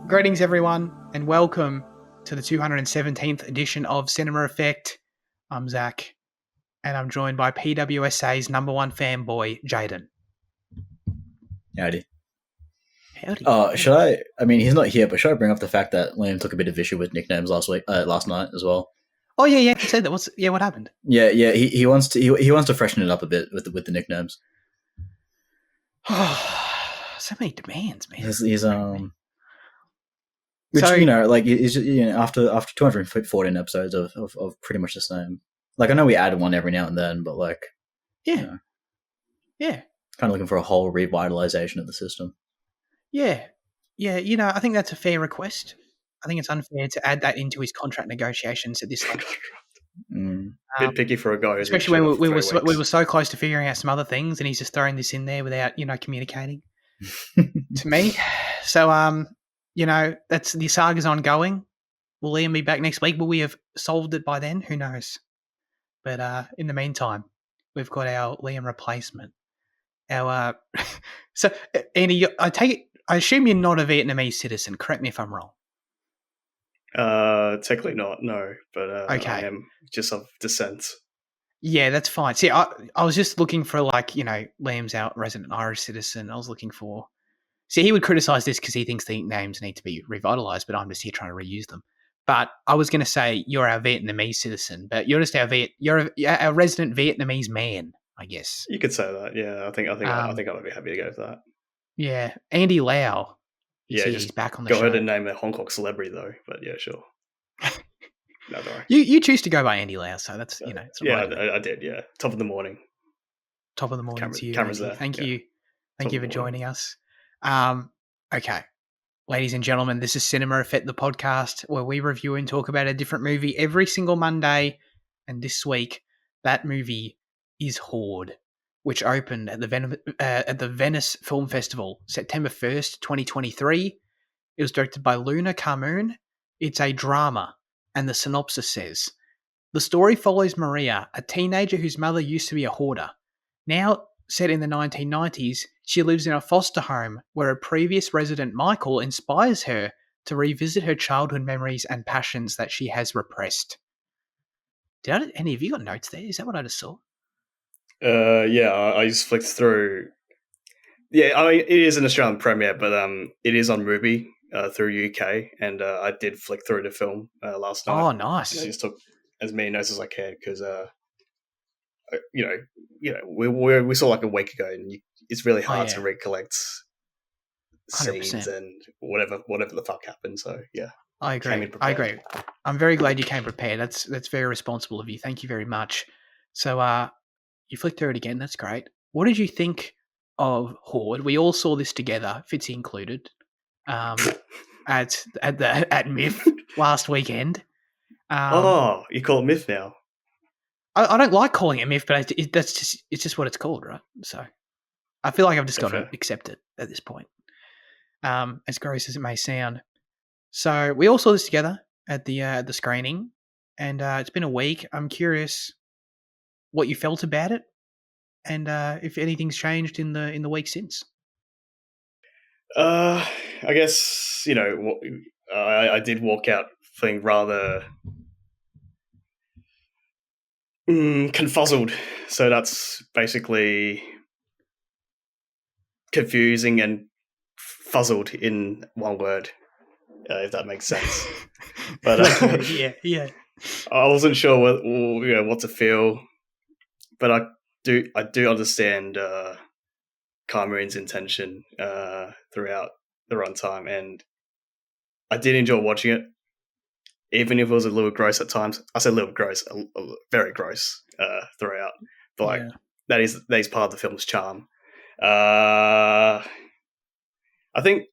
Greetings, everyone, and welcome to the 217th edition of Cinema Effect. I'm Zach, and I'm joined by PWSA's number one fanboy, Jaden. Howdy. Howdy. Should I mean, he's not here, but should I bring up the fact that Liam took a bit of issue with nicknames last night as well? Oh yeah, you said that. What happened? Yeah. He wants to freshen it up a bit with the nicknames. So many demands, man. He's which, so, he's just, after 214 episodes of pretty much the same. Like, I know we added one every now and then, but yeah, kind of looking for a whole revitalization of the system. Yeah. I think that's a fair request. I think it's unfair to add that into his contract negotiations at this stage. Bit picky for a guy, especially when we were so close to figuring out some other things, and he's just throwing this in there without communicating to me. So that's the saga's ongoing. Will Liam be back next week? Will we have solved it by then? Who knows? But in the meantime, we've got our Liam replacement. So Andy, I assume you're not a Vietnamese citizen. Correct me if I'm wrong. Technically not, no. But okay. I am just of descent. Yeah, that's fine. See, I was just looking for Liam's our resident Irish citizen. I was looking for. See, he would criticise this because he thinks the names need to be revitalised, but I'm just here trying to reuse them. But I was going to say you're our Vietnamese citizen, but you're just our resident Vietnamese man, I guess. You could say that, yeah. I think I would be happy to go with that. Yeah, Andy Lau. Yeah, he's back on the show. Go ahead and name a Hong Kong celebrity though, but yeah, sure. No, don't worry. You choose to go by Andy Lau, so that's it's yeah, right. I did. Yeah, top of the morning. Top of the morning to you. Cameras Andy. there. Thank you for joining us. Okay, ladies and gentlemen, this is Cinema Effect, the podcast where we review and talk about a different movie every single Monday. And this week, that movie is Hoard, which opened at the Venice Film Festival, September 1st, 2023. It was directed by Luna Carmoon. It's a drama, and the synopsis says, the story follows Maria, a teenager whose mother used to be a hoarder. Now set in the 1990s, she lives in a foster home where a previous resident, Michael, inspires her to revisit her childhood memories and passions that she has repressed. Any of you got notes there? Is that what I just saw? Yeah, I just flicked through. Yeah, I mean, it is an Australian premiere, but it is on Mubi through UK, and I did flick through the film last night. Oh, nice! I just took as many notes as I can because we saw like a week ago, and it's really hard to recollect 100%. Scenes and whatever the fuck happened. So yeah, I agree. I'm very glad you came prepared. That's very responsible of you. Thank you very much. So you flicked through it again. That's great. What did you think of Hoard? We all saw this together, Fitzy included, at MIFF last weekend. You call it MIFF now? I don't like calling it MIFF, but it's just what it's called, right? So I feel like I've just got to accept it at this point, as gross as it may sound. So we all saw this together at the screening, and it's been a week. I'm curious what you felt about it, and if anything's changed in the week since. I guess I did walk out feeling rather confuzzled. So that's basically confusing and fuzzled in one word, if that makes sense. But yeah. I wasn't sure what to feel, but I do understand Carmoon's intention throughout the runtime, and I did enjoy watching it, even if it was a little gross at times. I say a little gross, very gross throughout, but that is part of the film's charm. I think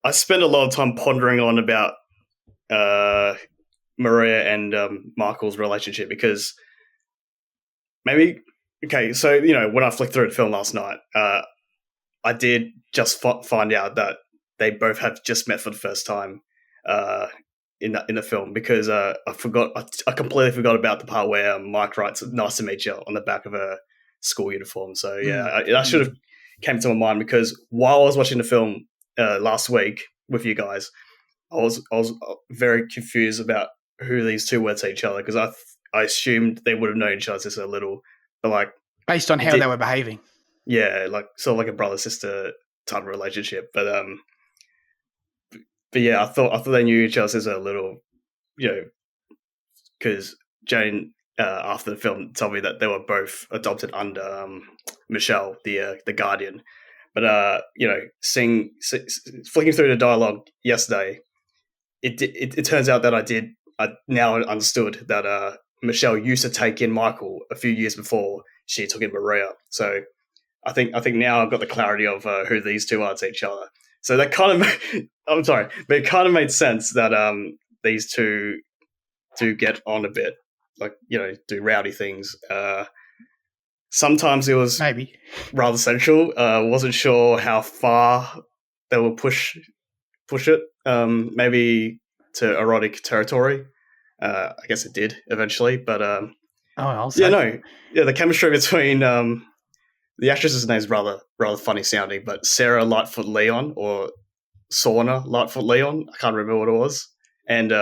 I spent a lot of time pondering on about Maria and Michael's relationship, because maybe so when I flicked through the film last night, I did just find out that they both have just met for the first time in the film, because I completely forgot about the part where Mike writes "Nice to meet you" on the back of a school uniform. So that should have came to my mind, because while I was watching the film last week with you guys, I was very confused about who these two were to each other, because I assumed they would have known each other just a little, but like Based on how they were behaving. Yeah, like sort of like a brother sister type of relationship. But yeah, I thought they knew each other just a little, because Jane after the film told me that they were both adopted under Michelle, the guardian. But flicking through the dialogue yesterday, it turns out that I now understood that Michelle used to take in Michael a few years before she took in Maria. So I think now I've got the clarity of who these two are to each other. So that kind of I'm sorry, but it kind of made sense that these two do get on a bit, like do rowdy things. Sometimes it was maybe rather sensual. Wasn't sure how far they will push it. Maybe to erotic territory. I guess it did eventually, but the chemistry between the actress's name is rather funny sounding, but Sarah Lightfoot-Leon or Saura Lightfoot-Leon, I can't remember what it was, and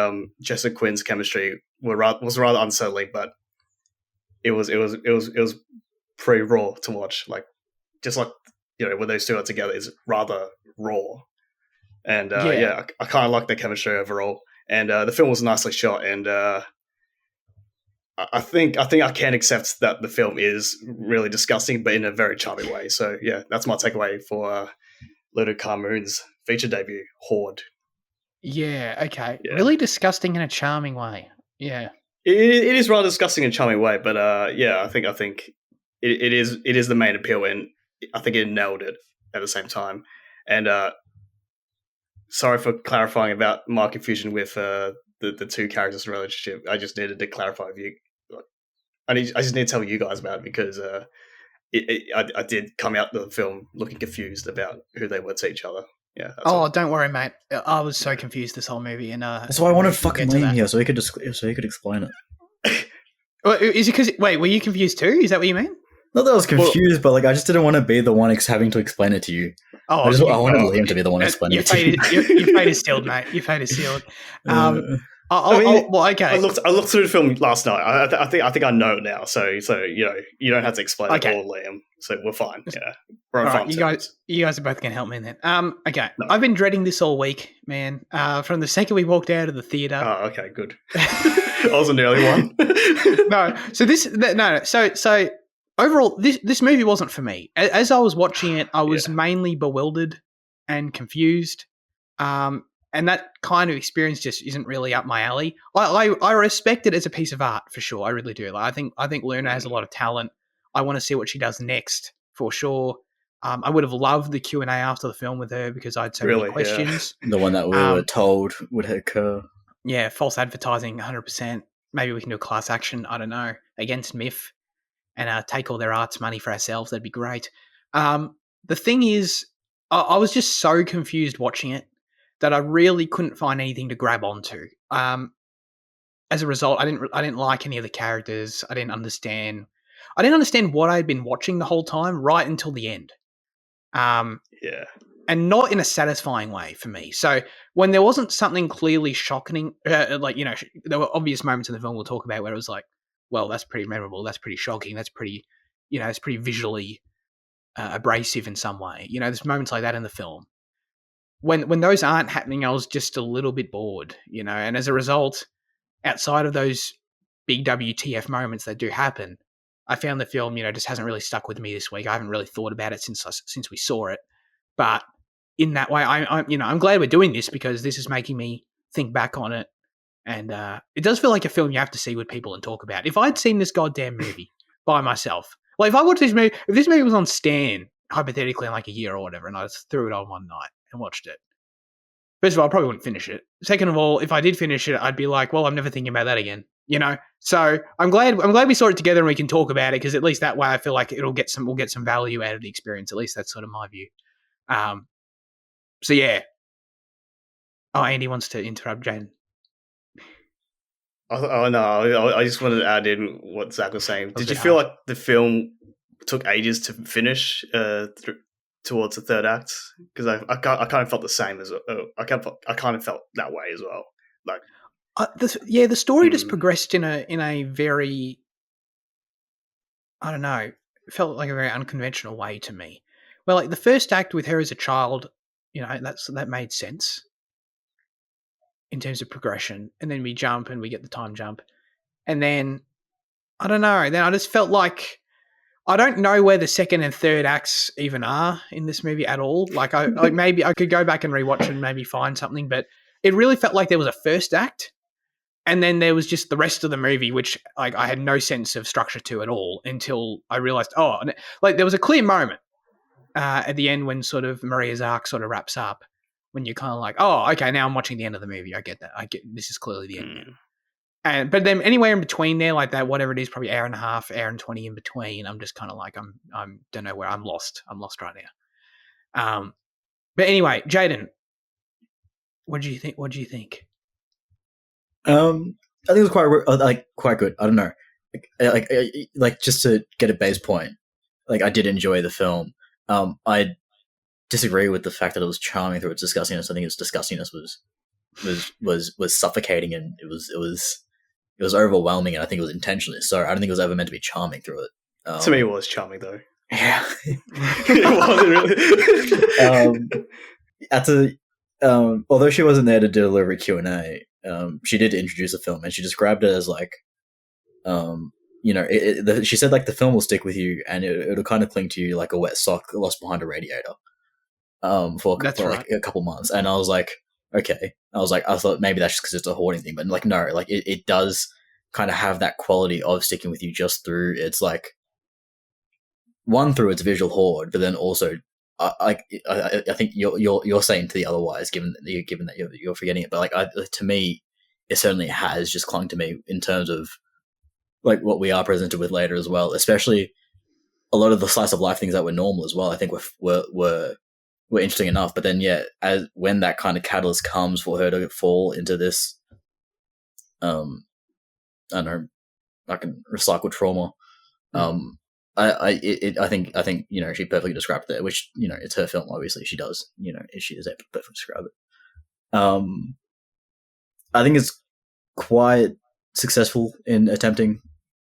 Joseph Quinn's chemistry was rather unsettling, but it was pretty raw to watch. Like just like when those two are together, is rather raw, and I kind of like the chemistry overall, and the film was nicely shot, and I think I can accept that the film is really disgusting, but in a very charming way. So yeah, that's my takeaway for Luna Carmoon's feature debut, Hoard. Yeah. Okay. Yeah. Really disgusting in a charming way. Yeah. It is rather disgusting in a charming way, but I think it is the main appeal, and I think it nailed it at the same time. And sorry for clarifying about my confusion with the two characters' relationship. I just needed to clarify with you. I just need to tell you guys about it, because I did come out the film looking confused about who they were to each other. Yeah. Don't worry, mate. I was so confused this whole movie, and that's why I wanted fucking Liam here, so he could explain it. Well, is it because? Wait, were you confused too? Is that what you mean? Not that I was confused, but like I just didn't want to be the one having to explain it to you. I wanted Liam to be the one explaining it to you. Your fate is sealed, mate. Your fate is sealed. Okay. I looked through the film last night. I think I know it now. So you don't have to explain it all, Liam. So we're fine. Yeah, we're on fine. You guys are both gonna help me then. Okay. No. I've been dreading this all week, man. From the second we walked out of the theater. Oh, okay, good. I wasn't the only one. No. So overall, this movie wasn't for me. As I was watching it, I was mainly bewildered and confused. And that kind of experience just isn't really up my alley. I respect it as a piece of art for sure. I really do. Like, I think Luna has a lot of talent. I want to see what she does next for sure. I would have loved the Q&A after the film with her, because I had so many questions. The one that we were told would occur. Yeah, false advertising, 100%. Maybe we can do a class action, I don't know, against MIFF, and take all their arts money for ourselves. That'd be great. The thing is, I was just so confused watching it that I really couldn't find anything to grab onto. As a result, I didn't like any of the characters. I didn't understand what I'd been watching the whole time, right until the end. And not in a satisfying way for me. So when there wasn't something clearly shocking, there were obvious moments in the film we'll talk about where it was like, well, that's pretty memorable, that's pretty shocking, that's pretty, it's pretty visually abrasive in some way. There's moments like that in the film. When those aren't happening, I was just a little bit bored, and as a result, outside of those big WTF moments that do happen, I found the film, just hasn't really stuck with me this week. I haven't really thought about it since we saw it. But in that way, I'm glad we're doing this, because this is making me think back on it. And it does feel like a film you have to see with people and talk about. If I'd seen this goddamn movie by myself, like if I watched this movie, if this movie was on Stan, hypothetically in like a year or whatever, and I just threw it on one night and watched it, first of all, I probably wouldn't finish it. Second of all, if I did finish it, I'd be like, well, I'm never thinking about that again. So I'm glad we saw it together and we can talk about it, because at least that way I feel like we'll get some value out of the experience. At least that's sort of my view. So yeah. Oh, Andy wants to interrupt Jane. Oh no! I just wanted to add in what Zach was saying. Did you feel like the film took ages to finish? towards the third act because I kind of felt the same as I kind of felt that way as well. Like, the story just progressed in a very, I don't know, felt like a very unconventional way to me. Well, like the first act with her as a child, that made sense in terms of progression, and then we jump and we get the time jump, and then I don't know. Then I just felt like I don't know where the second and third acts even are in this movie at all. Like maybe I could go back and rewatch and maybe find something, but it really felt like there was a first act, and then there was just the rest of the movie, which like I had no sense of structure to at all until I realized. Oh, like there was a clear moment at the end when sort of Maria's arc sort of wraps up, when you're kind of like, oh, okay, now I'm watching the end of the movie. I get that. I get this is clearly the end now. But then anywhere in between there, like that, whatever it is, probably hour and a half, hour and 20 in between, I'm just kind of like, I'm don't know where I'm lost. I'm lost right now. But anyway, Jaden, what do you think? What do you think? I think it was quite good. I don't know, like just to get a base point, like I did enjoy the film. I disagree with the fact that it was charming through its disgustingness. I think its disgustingness was suffocating, and it was overwhelming, and I think it was intentionally so. I don't think it was ever meant to be charming through it. To me, it was charming though. Yeah, it wasn't really. Although she wasn't there to deliver Q&A, she did introduce the film, and she described it as like, she said like the film will stick with you, and it'll kind of cling to you like a wet sock lost behind a radiator, for like a couple months. And I was like, okay. I thought maybe that's just because it's a hoarding thing, but like no, like it does kind of have that quality of sticking with you just through its like one through its visual hoard, but then also I think you're saying to the otherwise, given that you're forgetting it, but like to me, it certainly has just clung to me in terms of like what we are presented with later as well, especially a lot of the slice of life things that were normal as well. I think were interesting enough, but then as when that kind of catalyst comes for her to fall into this, I don't know, like recycled trauma. I think she perfectly described it, which it's her film. Obviously, she does. She is able to perfectly describe it. I think it's quite successful in attempting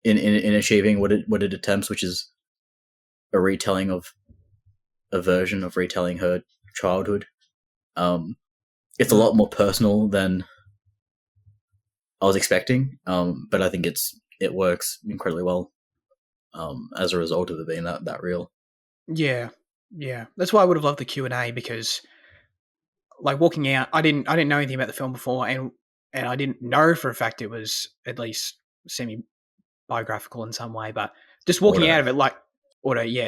in achieving what it attempts, which is a retelling of a version of retelling her childhood. It's a lot more personal than I was expecting, but I think it works incredibly well. As a result of it being that real. Yeah. That's why I would have loved the Q&A, because like walking out, I didn't know anything about the film before, and I didn't know for a fact it was at least semi-biographical in some way, but just walking out of it like,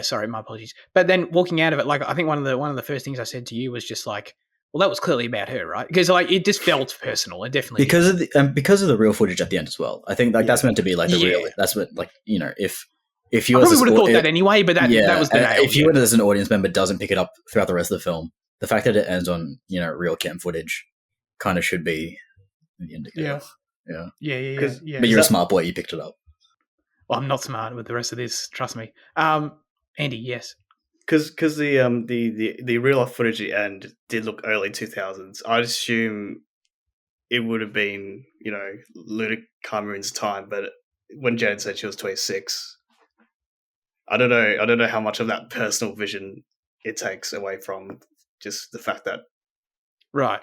sorry, my apologies. But then walking out of it, like I think one of the first things I said to you was just like, well, that was clearly about her, right? Because like it just felt personal. It definitely because of the real footage at the end as well. I think like that's meant to be like the real. That's what like if you I probably would have thought that anyway, but that was the nail. If you as an audience member doesn't pick it up throughout the rest of the film, the fact that it ends on real cam footage kind of should be the indicator. Yeah. But you're a smart boy. You picked it up. Well, I'm not smart with the rest of this. Trust me. Andy, yes. Because the real life footage at the end did look early 2000s. I'd assume it would have been Luna Carmoon's time, but when Jen said she was 26. I don't know how much of that personal vision it takes away from just the fact that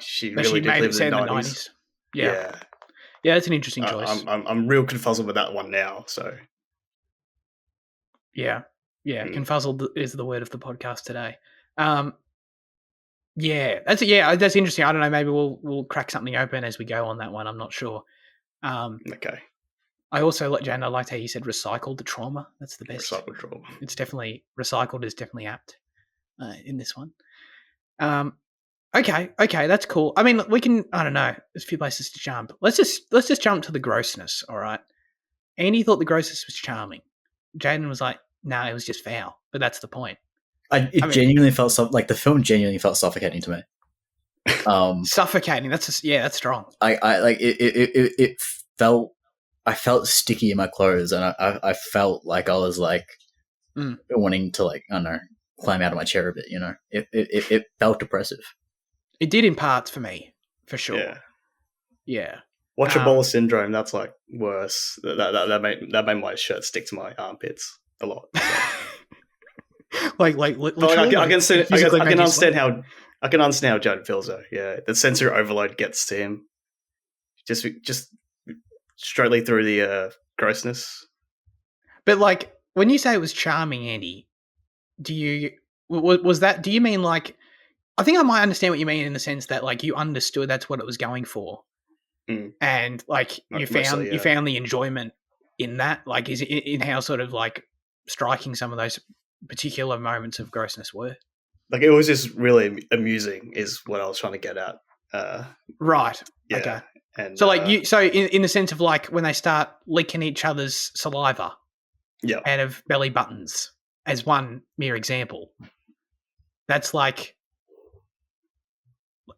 she really did live in the 90s. Yeah, that's an interesting choice. I'm real confuzzled with that one now. So confuzzled is the word of the podcast today. That's interesting. I don't know. Maybe we'll crack something open as we go on that one. I'm not sure. Okay. I also I liked how you said recycled trauma. That's the best. Recycled trauma. It's definitely recycled is definitely apt in this one. Okay, that's cool. I mean, we can. I don't know. There's a few places to jump. Let's just jump to the grossness. All right. Andy thought the grossness was charming. Jaden was like, "No, it was just foul." But that's the point. Genuinely felt like the film genuinely felt suffocating to me. Suffocating. That's strong. I like it felt. I felt sticky in my clothes, and I felt like I was like wanting to like I don't know climb out of my chair a bit. It felt depressive. It did in parts for me, for sure. Yeah. Watchable syndrome. That's like worse. That made my shirt stick to my armpits a lot. So. literally, I can understand how Judd feels though. Yeah, the sensory overload gets to him. Just straightly through the grossness. But like when you say it was charming, Andy, do you mean like? I think I might understand what you mean in the sense that like you understood that's what it was going for, and like you found the enjoyment in that. Like, is it in how sort of like striking some of those particular moments of grossness were? Like it was just really amusing, is what I was trying to get at. Right. Yeah. Okay. And so like in the sense of like when they start licking each other's saliva, out of belly buttons, as one mere example. That's like,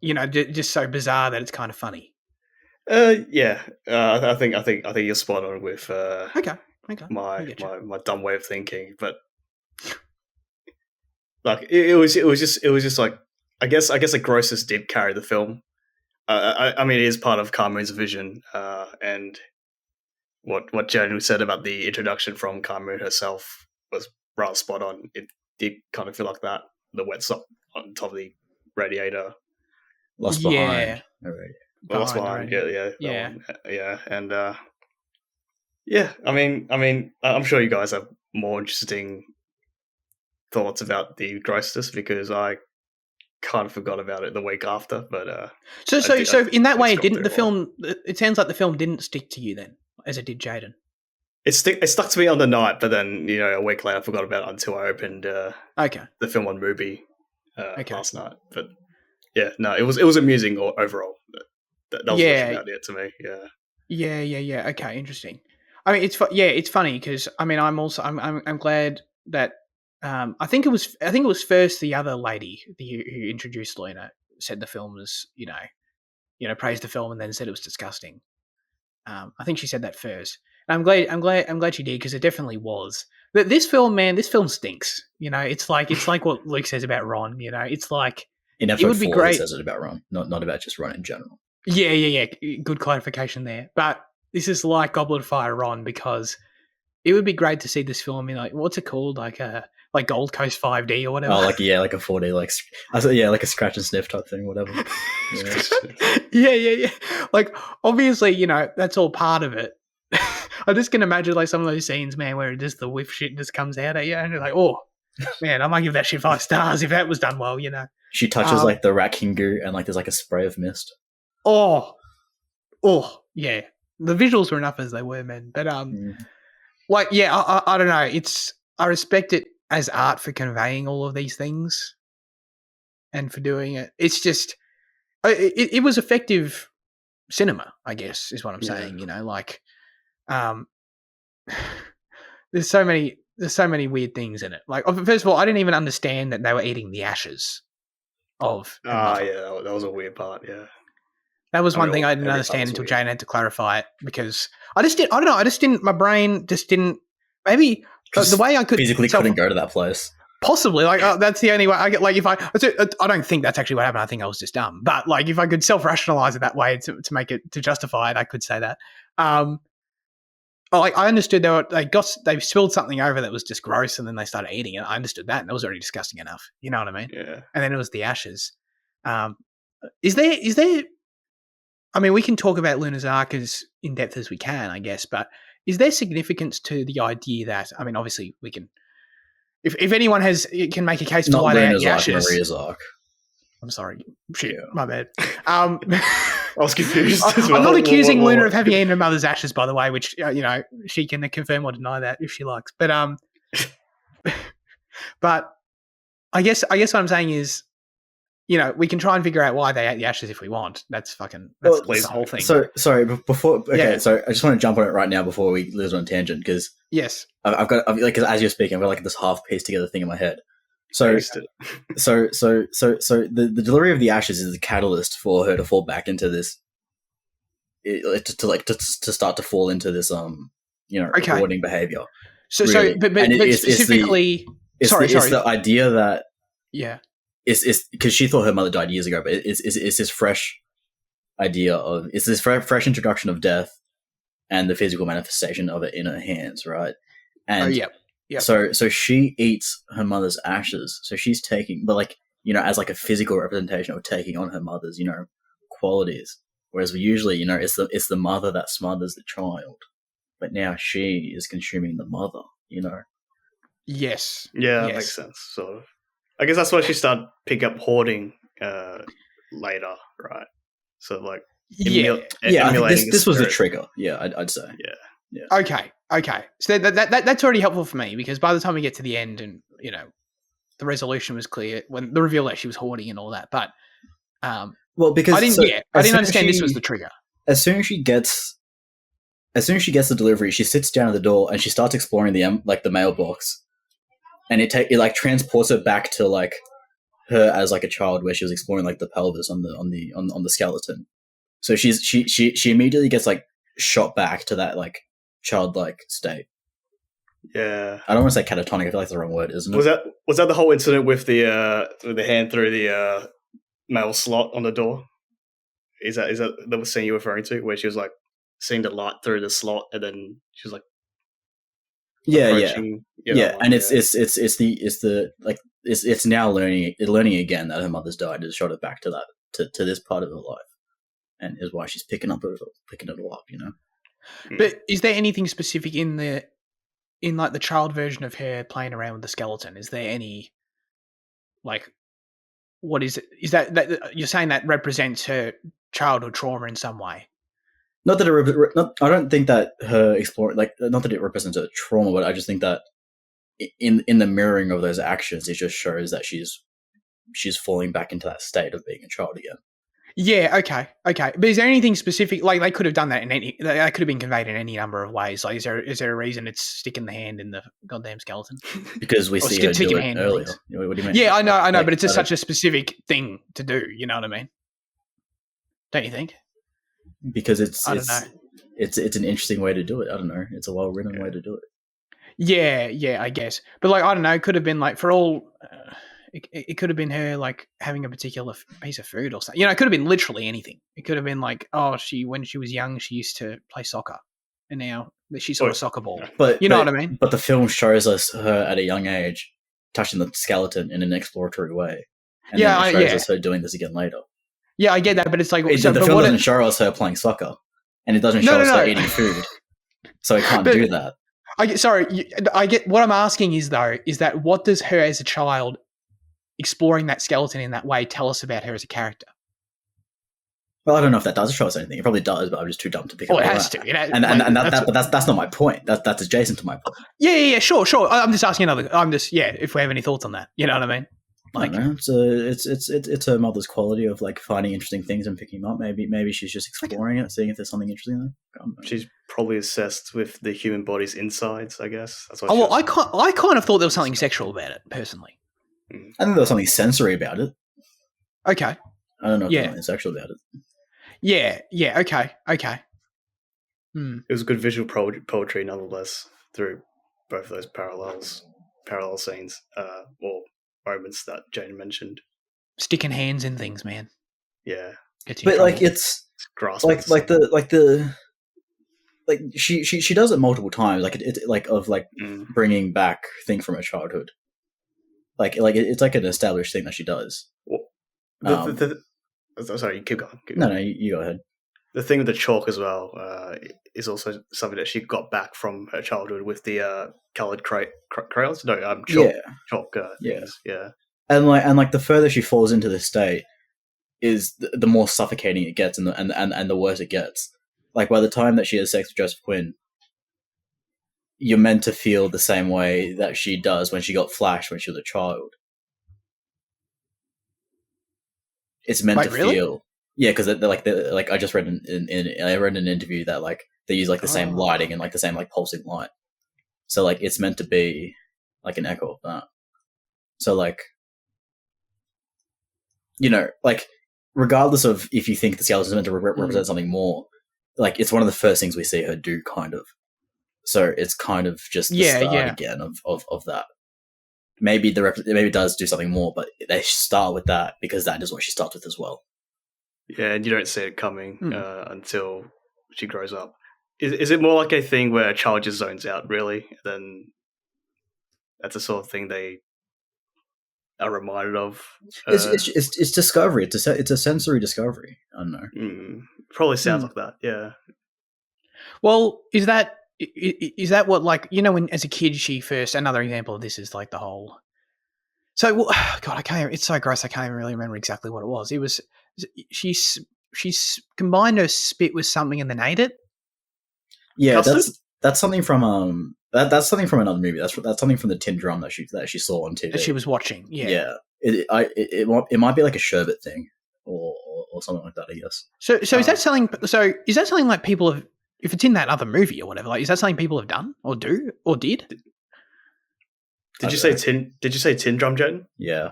just so bizarre that it's kind of funny. I think you're spot on with okay. my dumb way of thinking, but like it was just like I guess the grossness did carry the film. I mean, it is part of Carmoon's vision, and what Jen said about the introduction from Carmoon herself was rather spot on. It did kind of feel like that, the wet sock on top of the radiator. Lost behind. Lost behind. Yeah. And I mean, I'm sure you guys have more interesting thoughts about the grossness because I kind of forgot about it the week after. But so in that way, the film. It sounds like the film didn't stick to you then, as it did Jaden. It stuck to me on the night, but then a week later I forgot about it until I opened the film on Mubi last night. But yeah, no, it was amusing overall. That was about it to me. Yeah. Okay, interesting. I mean, it's funny because I mean, I'm glad that I think it was first the other lady who introduced Luna said the film was praised the film and then said it was disgusting. I think she said that first. And I'm glad she did because it definitely was. But this film stinks. It's like what Luke says about Ron. It's like in episode 4 he says it about Ron, not about just Ron in general. Yeah. Good clarification there. But this is like Goblet of Fire Ron because it would be great to see this film in like what's it called like Gold Coast 5D or whatever. Oh, like a 4D like a scratch and sniff type thing, whatever. Yeah. Like obviously, that's all part of it. I just can imagine like some of those scenes, man, where just the whiff shit just comes out at you, and you're like, oh man, I might give that shit 5 stars if that was done well. She touches like the rat kingu and like there's like a spray of mist. Oh yeah. The visuals were enough as they were, man. But I don't know. I respect it as art for conveying all of these things and for doing it. It's just it was effective cinema, I guess, is what I'm saying. There's so many weird things in it. Like, first of all, I didn't even understand that they were eating the ashes of. That was a weird part. Yeah, that was one thing I didn't understand until Jane had to clarify it because I just didn't. I don't know. I just didn't. My brain just didn't. Maybe the way I could physically couldn't go to that place. Possibly, like that's the only way I get. Like, if I don't think that's actually what happened. I think I was just dumb. But like, if I could self-rationalize it that way to make it to justify it, I could say that. Like I understood they spilled something over that was just gross, and then they started eating it. I understood that, and it was already disgusting enough. You know what I mean? Yeah. And then it was the ashes. Is there? I mean, we can talk about Luna's arc as in depth as we can, I guess, but is there significance to the idea that? I mean, obviously, we can. If anyone can make a case for why they ate the ashes. Maria's arc. I'm sorry. Shit, my bad. I was confused. I'm not accusing Luna of having eaten her mother's ashes, by the way, which she can confirm or deny that if she likes. But but I guess what I'm saying is, we can try and figure out why they ate the ashes if we want. That's the whole thing. So sorry, so I just want to jump on it right now before we lose on a tangent because yes, I've got as you're speaking, I've got like this half pieced together thing in my head. So the delivery of the ashes is the catalyst for her to fall back into this, to start to fall into this rewarding behavior. But specifically, It's the idea that it's because she thought her mother died years ago, but it's this fresh idea of it's this fresh introduction of death and the physical manifestation of it in her hands, right? And so she eats her mother's ashes. So she's taking, but like, you know, as like a physical representation of taking on her mother's, you know, qualities. Whereas we usually, you know, it's the mother that smothers the child, but now she is consuming the mother, you know. Yes. Yeah, that makes sense. Sort of. I guess that's why she started picking up hoarding later, right? So like, I think this was the trigger. Yeah, I'd say. Yeah. Okay. So that's already helpful for me, because by the time we get to the end, and you know, the resolution was clear when the reveal that she was hoarding and all that, but well, because I didn't understand this was the trigger. As soon as she gets the delivery, she sits down at the door and she starts exploring the mailbox, and it like transports her back to like her as like a child, where she was exploring like the pelvis on the skeleton. So she immediately gets like shot back to that like childlike state. Yeah, I don't want to say catatonic. I feel like that's the wrong word, isn't it? Was that the whole incident with the hand through the mail slot on the door? Is that the scene you're referring to, where she was like seeing the light through the slot, and then she was like, and it's now learning again that her mother's died, has shot it back to that to this part of her life, and is why she's picking it all up, you know. But is there anything specific in like the child version of her playing around with the skeleton? Is there any, like, what is it? Is that you're saying that represents her childhood trauma in some way? Not that I don't think that her exploring, like, not that it represents a trauma, but I just think that in the mirroring of those actions, it just shows that she's falling back into that state of being a child again. Yeah, okay. But is there anything specific? Like, they could have done that that could have been conveyed in any number of ways. Like, is there a reason it's sticking the hand in the goddamn skeleton? Because we see her do it earlier. What do you mean? Yeah, I know, like, but it's such a specific thing to do. You know what I mean? Don't you think? Because it's an interesting way to do it. I don't know. It's a well-written way to do it. Yeah, I guess. But like, I don't know. It could have been like, for all... It could have been her like having a particular piece of food or something. You know, it could have been literally anything. It could have been like, when she was young, she used to play soccer, and now she saw a soccer ball. But know what I mean? But the film shows us her at a young age touching the skeleton in an exploratory way. And then it shows us her doing this again later. Yeah, I get that, but it's like... the film doesn't show us her playing soccer, and it doesn't show us her eating food. So it can't do that. I get what I'm asking is that what does her as a child exploring that skeleton in that way tell us about her as a character? Well, I don't know if that does show us anything. It probably does, but I'm just too dumb to pick up on that. It has to. But that's not my point. That's adjacent to my point. Yeah, sure. I'm just asking if we have any thoughts on that. You know what I mean? Like, I don't know. It's her mother's quality of like finding interesting things and picking them up. Maybe she's just exploring it, seeing if there's something interesting there. She's probably obsessed with the human body's insides, I guess. That's what I kind of thought there was something sexual about it, personally. I think there was something sensory about it. Okay. I don't know if there's something sexual about it. Yeah, okay. It was good visual poetry, nonetheless, through both of those parallel scenes, or moments that Jane mentioned. Sticking hands in things, man. Yeah. But like, it's grasping. She does it multiple times, bringing back things from her childhood. Like it's like an established thing that she does. Sorry, you keep going. No, you go ahead. The thing with the chalk as well is also something that she got back from her childhood with the coloured crayons. No, chalk. Yeah. And the further she falls into this state, is the more suffocating it gets, and the worse it gets. Like, by the time that she has sex with Joseph Quinn, you're meant to feel the same way that she does when she got flashed when she was a child. It's meant to feel, because I just read in an interview that like they use like the same lighting and like the same like pulsing light, so like it's meant to be like an echo of that. So like, you know, like regardless of if you think the skeleton is meant to represent something more, like it's one of the first things we see her do, kind of. So it's kind of just the start again of that. maybe it does do something more, but they start with that because that is what she starts with as well. Yeah, and you don't see it coming until she grows up. Is it more like a thing where a child just zones out, really? Then that's the sort of thing they are reminded of. It's discovery. It's a sensory discovery. I don't know. Probably sounds like that. Yeah. Well, is that what, like, you know, when as a kid she first? Another example of this is like the whole. So, God, I can't. It's so gross. I can't even really remember exactly what it was. It was she's combined her spit with something and then ate it. Yeah, that's something from that's something from another movie. That's something from the Tin Drum that she saw on TV. That she was watching. Yeah. It might be like a sherbet thing or something like that, I guess. So is that something? So is that something like people have? If it's in that other movie or whatever, like, is that something people have done or do or did? Did you say Tin Drum, Jen? Yeah.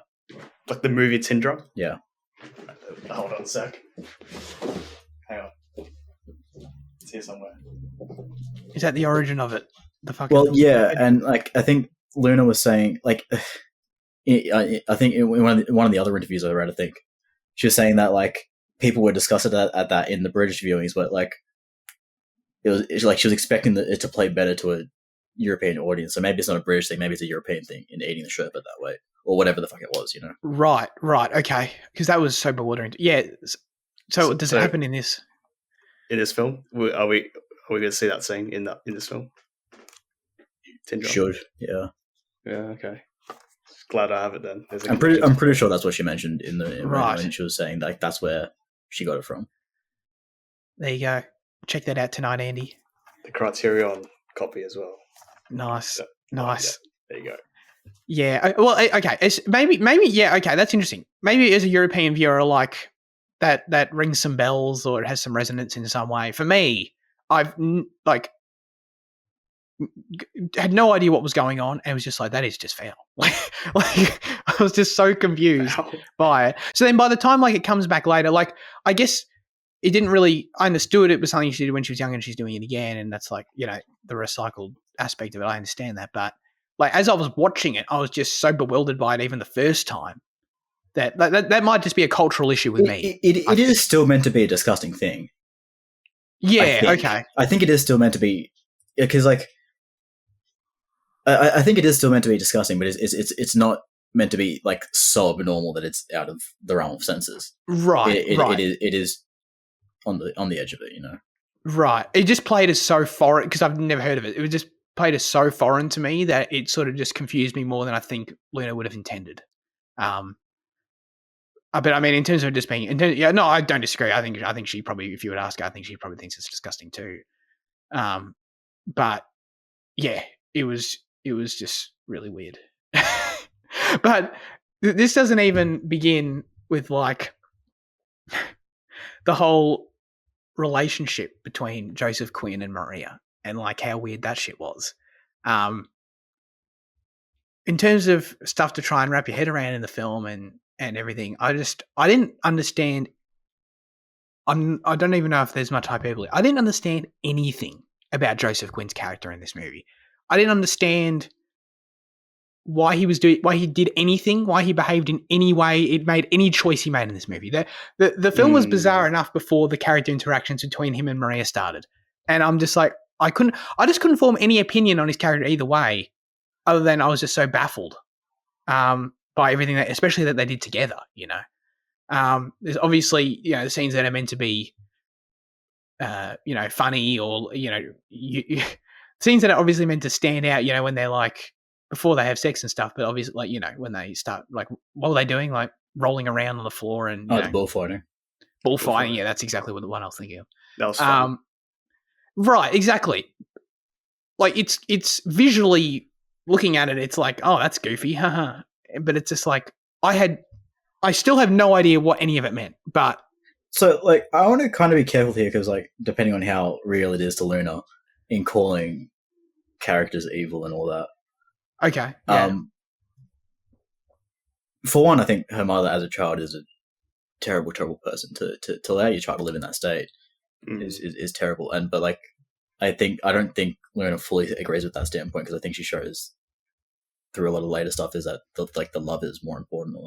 Like the movie Tin Drum? Yeah. Hold on a sec. Hang on. It's here somewhere. Is that the origin of it? Well, yeah, and like I think Luna was saying, like, I think in one of the other interviews I read, I think she was saying that like people were discussing at that in the British viewings, but like it's like she was expecting it to play better to a European audience. So maybe it's not a British thing, maybe it's a European thing in eating the sherbet that way, or whatever the fuck it was, you know? Right, okay, because that was so bewildering. Yeah. So does it happen in this? In this film, are we going to see that scene in this film? Should, yeah. Yeah, okay. Glad I have it then. I'm pretty sure that's what she mentioned when she was saying like that's where she got it from. There you go. Check that out tonight, Andy. The Criterion copy as well. Nice. Yeah, there you go. Yeah. Well, okay. It's maybe. Yeah. Okay. That's interesting. Maybe as a European viewer, like that rings some bells or it has some resonance in some way. For me, I've like had no idea what was going on and was just like, that is just foul. Like I was just so confused by it. So then by the time like it comes back later, like I guess it didn't really, I understood it was something she did when she was younger and she's doing it again. And that's like, you know, the recycled aspect of it. I understand that. But like, as I was watching it, I was just so bewildered by it even the first time that might just be a cultural issue with me. It is still meant to be a disgusting thing. Yeah. Okay. I think it is still meant to be, because like, I think it is still meant to be disgusting, but it's not meant to be like so abnormal that it's out of the realm of senses. Right. It is on the edge of it, you know. Right. It just played as so foreign because I've never heard of it. It was just played as so foreign to me that it sort of just confused me more than I think Luna would have intended. But I mean, in terms of just being, no, I don't disagree. I think she probably, if you would ask her, I think she probably thinks it's disgusting too. But yeah, it was just really weird. But this doesn't even begin with like the whole relationship between Joseph Quinn and Maria and like how weird that shit was. In terms of stuff to try and wrap your head around in the film and everything, I didn't understand. I don't even know if there's much hyperbole. I didn't understand anything about Joseph Quinn's character in this movie. I didn't understand why he did anything, why he behaved in any way, it made any choice he made in this movie. The film was bizarre enough before the character interactions between him and Maria started. And I'm just like, I just couldn't form any opinion on his character either way, other than I was just so baffled by everything that, especially that they did together, you know. There's obviously, you know, the scenes that are meant to be, you know, funny or, you know, scenes that are obviously meant to stand out, you know, when they're like, before they have sex and stuff, but obviously, like, you know, when they start, like, what were they doing? Like, rolling around on the floor and, the bullfighting. Bullfighting, yeah, that's exactly what the one I was thinking of. That was fun. Right, exactly. Like, it's visually looking at it, it's like, oh, that's goofy, haha. But it's just like, I still have no idea what any of it meant, but. So, like, I want to kind of be careful here because, like, depending on how real it is to Luna in calling characters evil and all that. Okay. Yeah. For one, I think her mother as a child is a terrible, terrible person. To allow your child to live in that state is terrible. But like, I don't think Luna fully agrees with that standpoint because I think she shows through a lot of later stuff is that the love is more important than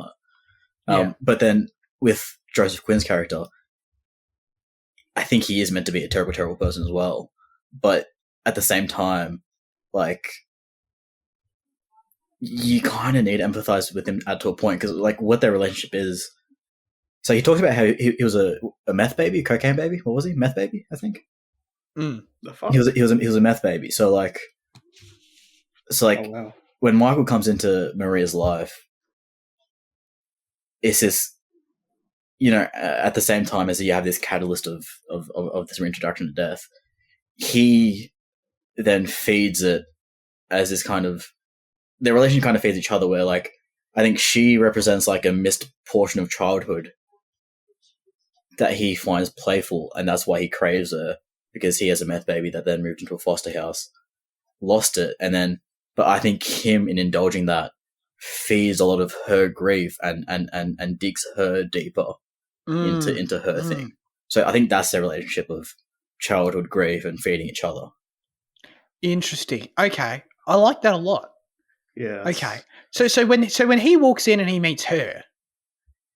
that. But then with Joseph Quinn's character, I think he is meant to be a terrible, terrible person as well. But at the same time, like, you kind of need to empathize with him to a point, because like what their relationship is. So he talks about how he was a meth baby, a cocaine baby. What was he? Meth baby, I think. The fuck? He was a meth baby. So like, oh, wow. When Michael comes into Maria's life, it's this, at the same time as you have this catalyst of this reintroduction to death, he then feeds it as this kind of, their relationship kind of feeds each other, where like, I think she represents like a missed portion of childhood that he finds playful, and that's why he craves her, because he has a meth baby that then moved into a foster house, lost it, and then, but I think him in indulging that feeds a lot of her grief and digs her deeper into her thing. So I think that's their relationship of childhood grief and feeding each other. Interesting. Okay, I like that a lot. Yeah. Okay. So when he walks in and he meets her,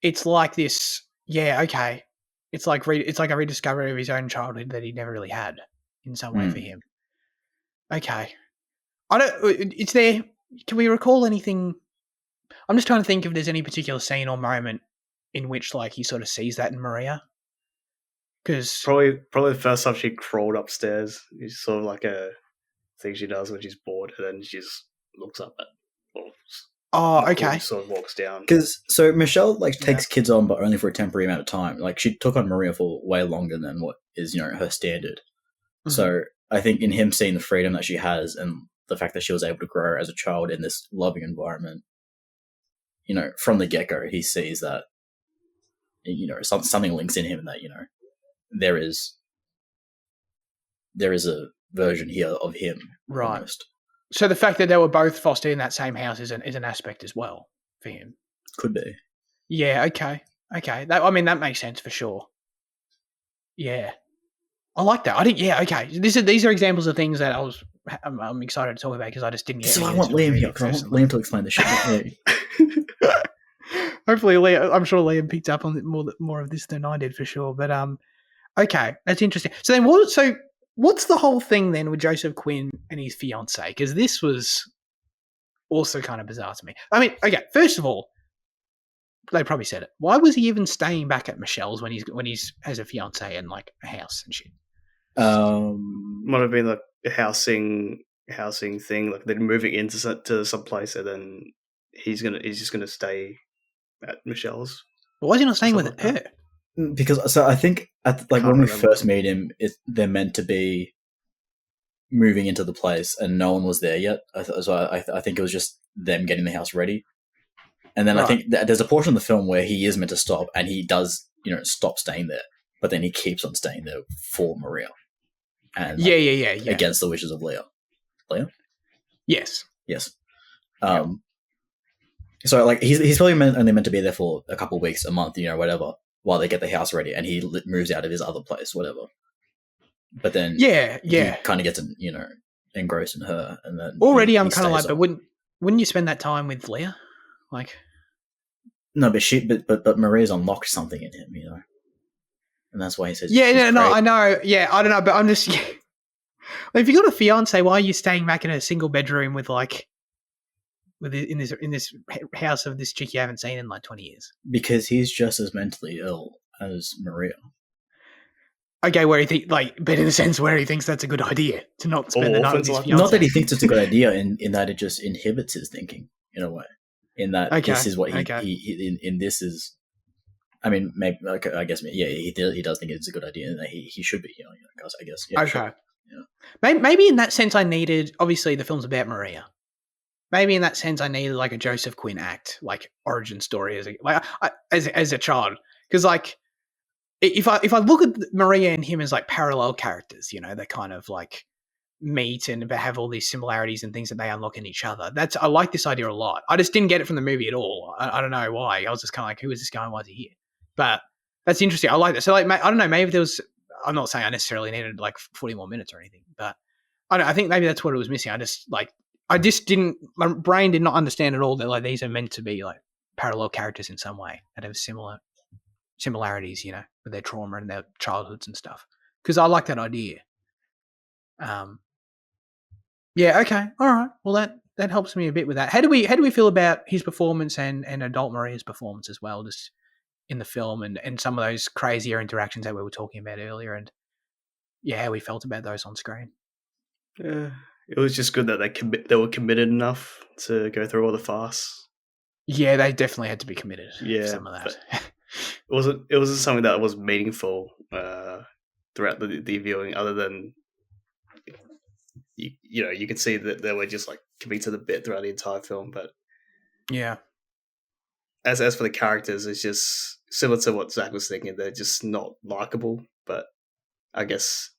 it's like this. Yeah. Okay. It's like a rediscovery of his own childhood that he never really had in some way for him. Okay. Can we recall anything? I'm just trying to think if there's any particular scene or moment in which like he sort of sees that in Maria. Because probably the first time she crawled upstairs, it's sort of like a thing she does when she's bored, and then she just looks up at. Okay. Sort of walks down. Because so Michelle takes kids on, but only for a temporary amount of time. Like she took on Maria for way longer than what is her standard. Mm-hmm. So I think in him seeing the freedom that she has and the fact that she was able to grow as a child in this loving environment, from the get go, he sees that something links in him that there is a version here of him, right? Almost. So the fact that they were both fostered in that same house is an aspect as well for him. Could be. Yeah. Okay. That makes sense for sure. Yeah, I like that. Okay. These are examples of things that I'm excited to talk about because I just didn't get. So I want Liam here because I want Liam to explain this shit. Hopefully, Liam. I'm sure Liam picked up on more of this than I did for sure. But okay, that's interesting. So then, what's the whole thing then with Joseph Quinn and his fiancée? Because this was also kind of bizarre to me. I mean, okay, first of all, they probably said it. Why was he even staying back at Michelle's when he's has a fiancée and like a house and shit? Might have been like a housing thing. Like they're moving into some place, and then he's just gonna stay at Michelle's. But why is he not staying with her? Because I think when we first meet him, they're meant to be moving into the place, and no one was there yet. So I think it was just them getting the house ready, and then I think there's a portion of the film where he is meant to stop, and he does stop staying there, but then he keeps on staying there for Maria, and yeah, against the wishes of Leah. Yes. So like he's probably only meant to be there for a couple of weeks, a month, whatever, while they get the house ready, and he moves out of his other place, whatever. But then, he kind of gets engrossed in her, and then already I'm kind of like, but wouldn't you spend that time with Leah? Like, no, but Maria's unlocked something in him, and that's why he says, I know, I don't know, but I'm just, if you got a fiance, why are you staying back in a single bedroom with like? In this house of this chick you haven't seen in like 20 years. Because he's just as mentally ill as Maria. Okay, but in a sense where he thinks that's a good idea to not spend the night with his fiance. Not that he thinks it's a good idea, in that it just inhibits his thinking in a way. In that this is what he in this is. I mean, maybe I guess he does think it's a good idea, and that he should be. I guess. Yeah, okay. Sure. Yeah. Maybe in that sense, I needed. Obviously, the film's about Maria. Maybe in that sense, I needed like a Joseph Quinn act, like origin story as a child. Because like, if I look at Maria and him as like parallel characters, they kind of like meet and have all these similarities and things that they unlock in each other. I like this idea a lot. I just didn't get it from the movie at all. I don't know why. I was just kind of like, who is this guy and why is he here? But that's interesting. I like that. So like, I don't know. Maybe there was. I'm not saying I necessarily needed like 40 more minutes or anything, but I think maybe that's what it was missing. I just like. I just didn't. My brain did not understand at all that like these are meant to be like parallel characters in some way that have similarities, you know, with their trauma and their childhoods and stuff. Because I like that idea. Yeah. Okay. All right. Well, that helps me a bit with that. How do we feel about his performance and adult Maria's performance as well, just in the film and some of those crazier interactions that we were talking about earlier, and how we felt about those on screen. Yeah, it was just good that they were committed enough to go through all the farce. Yeah, they definitely had to be committed. Yeah, for some of that. It wasn't something that was meaningful throughout the viewing, other than you know, you could see that they were just like committing to the bit throughout the entire film. But yeah, as for the characters, it's just similar to what Zach was thinking. They're just not likable. But I guess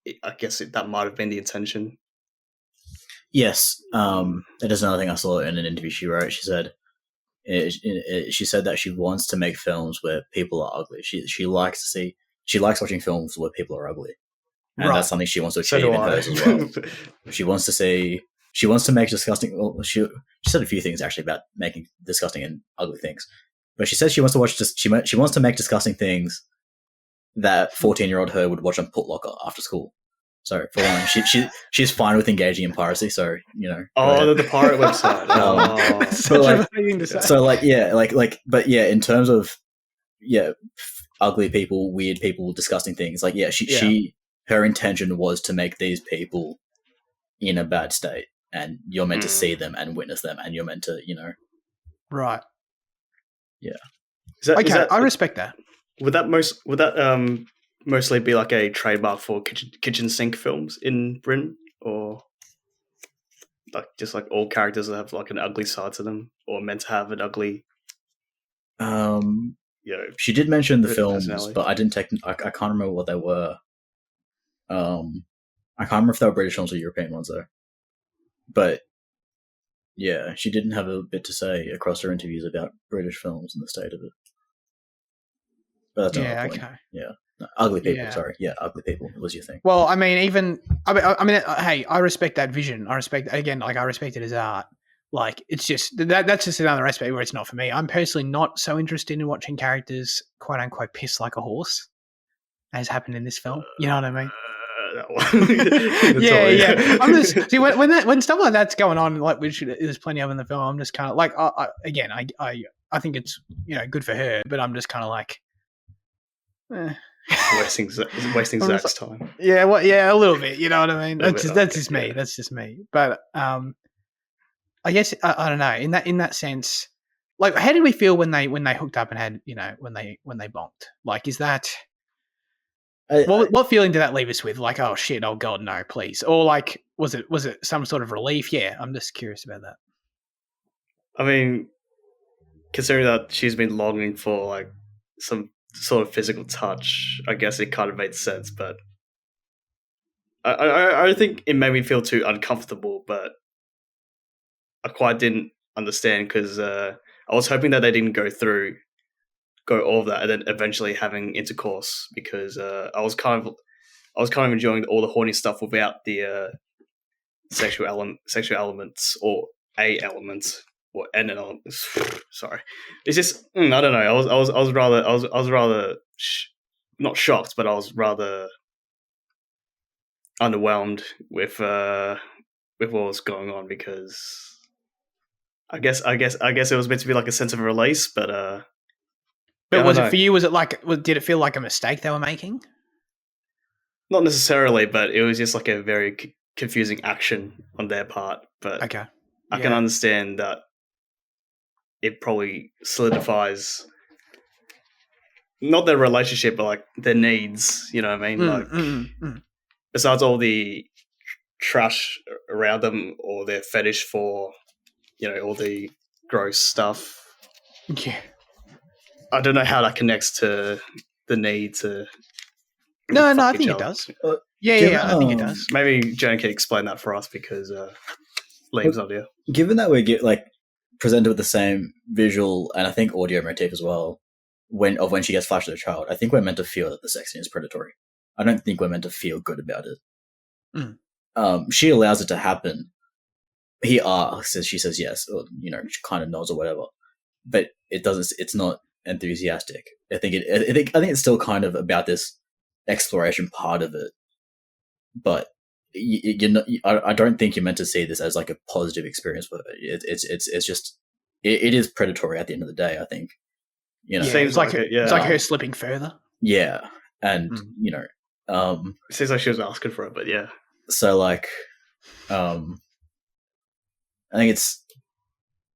that might have been the intention. Yes, that is another thing I saw in an interview she wrote. She said that she wants to make films where people are ugly. She likes watching films where people are ugly, and that's something she wants to achieve in hers as well. She wants to make disgusting. Well, she said a few things actually about making disgusting and ugly things, but she said she wants to make disgusting things that 14-year-old her would watch on Putlocker after school. So for one, she's fine with engaging in piracy. So you know. Oh, the pirate website. But in terms of ugly people, weird people, disgusting things. Like her intention was to make these people in a bad state, and you're meant to see them and witness them, and you're meant to, you know. Right. Yeah. I respect that. Would that mostly be like a trademark for kitchen sink films in Britain, or like just like all characters that have like an ugly side to them, or meant to have an ugly? She did mention the films, but I didn't take. I can't remember what they were. I can't remember if they were British films or European ones though. But yeah, she didn't have a bit to say across her interviews about British films and the state of it. But that's another point. Okay. Yeah. No, ugly people, sorry. Yeah, ugly people was your thing. Well, I mean, hey, I respect that vision. I respect it as art. Like, it's just, that's just another aspect where it's not for me. I'm personally not so interested in watching characters, quote unquote, piss like a horse, as happened in this film. You know what I mean? Yeah. I'm just, see, when stuff like that's going on, like, which there's plenty of in the film, I'm just kind of like, I think it's, you know, good for her, but I'm just kind of like, wasting Zach's time. Yeah, a little bit. You know what I mean? That's just me. That's just me. But I guess I don't know. In that sense, like, how did we feel when they hooked up and had, you know, when they bonked? Like, is that what feeling did that leave us with? Like, oh shit, oh god, no, please, or like, was it some sort of relief? Yeah, I'm just curious about that. I mean, considering that she's been longing for like some sort of physical touch, I guess it kind of made sense, but I don't think it made me feel too uncomfortable, but I quite didn't understand because I was hoping that they didn't go all of that and then eventually having intercourse, because I was kind of enjoying all the horny stuff without the sexual elements or a element. Or an element. Sorry, it's just I don't know. I was rather not shocked, but I was rather underwhelmed with what was going on, because I guess it was meant to be like a sense of release, but was it for you? Was it like? Did it feel like a mistake they were making? Not necessarily, but it was just like a very confusing action on their part. But okay, I can understand that it probably solidifies not their relationship, but like their needs. You know what I mean? Besides all the trash around them, or their fetish for, you know, all the gross stuff. Yeah. I don't know how that connects to the need to. No, I think it does. I think it does. Maybe Jen can explain that for us, because Liam's not here. Given that we get like presented with the same visual and I think audio motif as well when she gets flashed at a child, I think we're meant to feel that the sex scene is predatory. I don't think we're meant to feel good about it. She allows it to happen, he asks, and she says yes, or she kind of nods or whatever, but it doesn't. It's not enthusiastic. I think it's still kind of about this exploration part of it, but I don't think you're meant to see this as like a positive experience for it. It's just it is predatory at the end of the day. I think seems like it. Yeah, it's like her slipping further. Yeah, and it seems like she was asking for it, but yeah. So like, I think it's.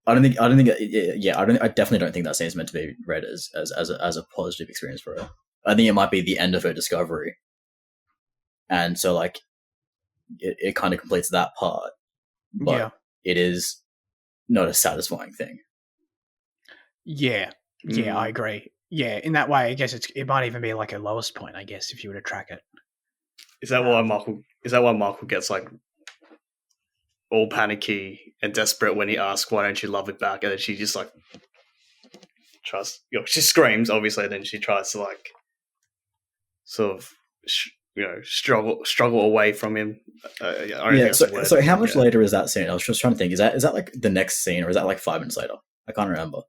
I definitely don't think that scene is meant to be read as a positive experience for her. I think it might be the end of her discovery, and so like, it kind of completes that part, but it is not a satisfying thing. Yeah, I agree. Yeah, in that way, I guess it might even be like a lowest point. I guess if you were to track it. Is that why Michael gets like all panicky and desperate when he asks, "Why don't you love it back?" And then she just like tries. She screams, obviously. And then she tries to like sort of struggle away from him. So how much later is that scene? I was just trying to think. Is that like the next scene, or is that like 5 minutes later? I can't remember.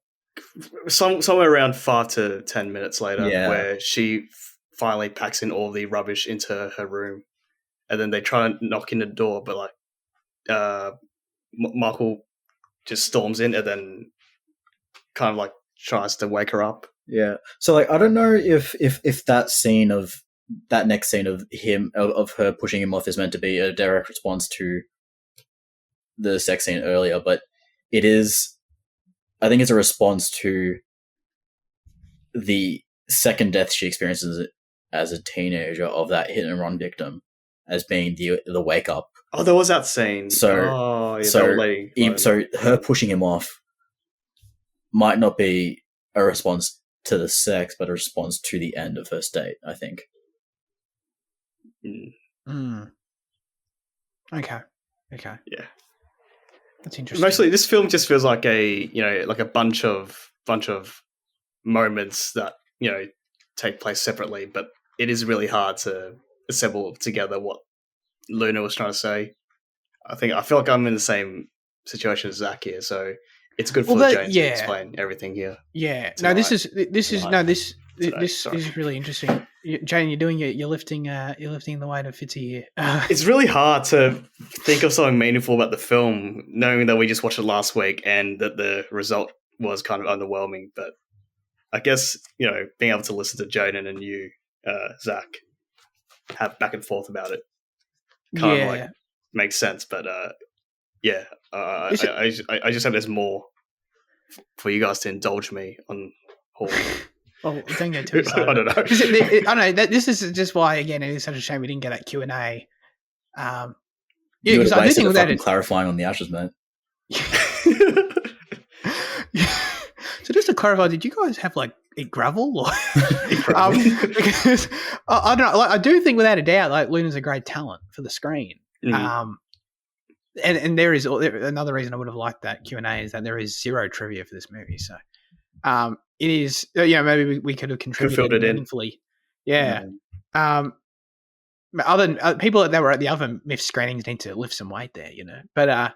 Somewhere around 5 to 10 minutes later, where she finally packs in all the rubbish into her room, and then they try to knock in the door, but like Michael just storms in and then kind of like tries to wake her up. Yeah. So like I don't know if that next scene of her pushing him off is meant to be a direct response to the sex scene earlier, but it is. I think it's a response to the second death she experiences as a teenager of that hit and run victim as being the wake up. Oh, there was that scene. So her pushing him off might not be a response to the sex, but a response to the end of her state, I think. Okay. Yeah. That's interesting. Mostly, this film just feels like a bunch of moments that take place separately, but it is really hard to assemble together what Luna was trying to say. I feel like I'm in the same situation as Zach here, so it's good for Jane to explain everything here. Yeah. Tonight. This is really interesting. Jane, you're lifting the weight of Fitzy here. It's really hard to think of something meaningful about the film, knowing that we just watched it last week and that the result was kind of underwhelming. But I guess being able to listen to Jaden and you, Zach, have back and forth about it kind of like makes sense. But I just hope there's more for you guys to indulge me on Hoard. Well, don't get too excited. I don't know. I don't know. This is just why, again, it is such a shame we didn't get that Q&A. Because I do think without it clarifying on the Ashes, mate. So just to clarify, did you guys have like gravel or? Because I don't know. Like, I do think, without a doubt, like Luna's a great talent for the screen. And there is another reason I would have liked that Q&A is that there is zero trivia for this movie. So. It is, maybe we could have contributed meaningfully. Yeah. Other than people that were at the other MIFF screenings need to lift some weight there, But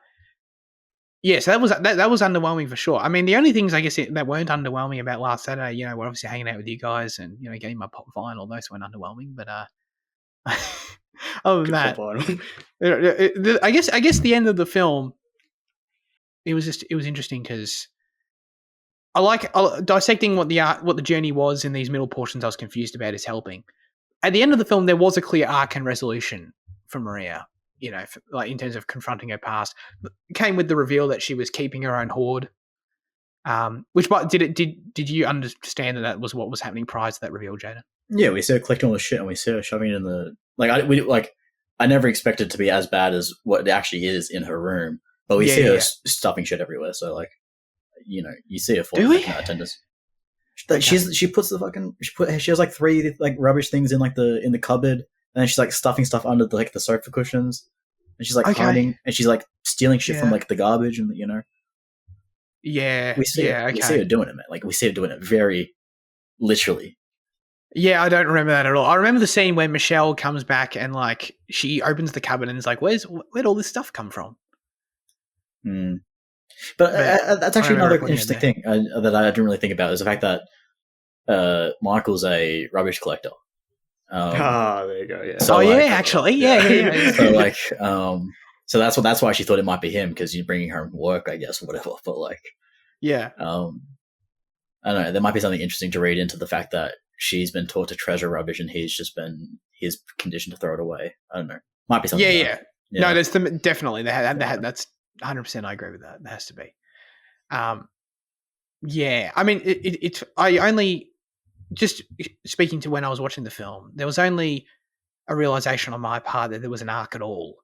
so that was underwhelming for sure. I mean, the only things I guess that weren't underwhelming about last Saturday, we're obviously hanging out with you guys and getting my pop vinyl. Those weren't underwhelming, but other than that, I guess the end of the film, it was interesting because. I like dissecting what the journey was in these middle portions. I was confused about is helping. At the end of the film, there was a clear arc and resolution for Maria. Like in terms of confronting her past, it came with the reveal that she was keeping her own hoard. Which did you understand that was what was happening prior to that reveal, Jada? Yeah, we see her collecting all the shit and we see her shoving it in the I never expected it to be as bad as what it actually is in her room, but we see her stuffing shit everywhere. So like. You see her for attendance. She puts she has like 3 like rubbish things in the cupboard, and then she's like stuffing stuff under the sofa cushions, and she's like hiding, and she's like stealing shit from like the garbage, and we see her doing it, man. Like we see her doing it very literally. Yeah, I don't remember that at all. I remember the scene where Michelle comes back and like she opens the cupboard and is like, "Where'd all this stuff come from?" But that's actually another interesting thing that I didn't really think about is the fact that Michael's a rubbish collector. There you go. Yeah. So actually, yeah. So like, so that's why she thought it might be him because you're bringing her home from work, I guess, or whatever. But like, yeah. I don't know. There might be something interesting to read into the fact that she's been taught to treasure rubbish and he's conditioned to throw it away. I don't know. Might be something. Yeah. No, there's definitely that's 100%. I agree with that. There has to be. Yeah. I mean, I only just speaking to when I was watching the film, there was only a realization on my part that there was an arc at all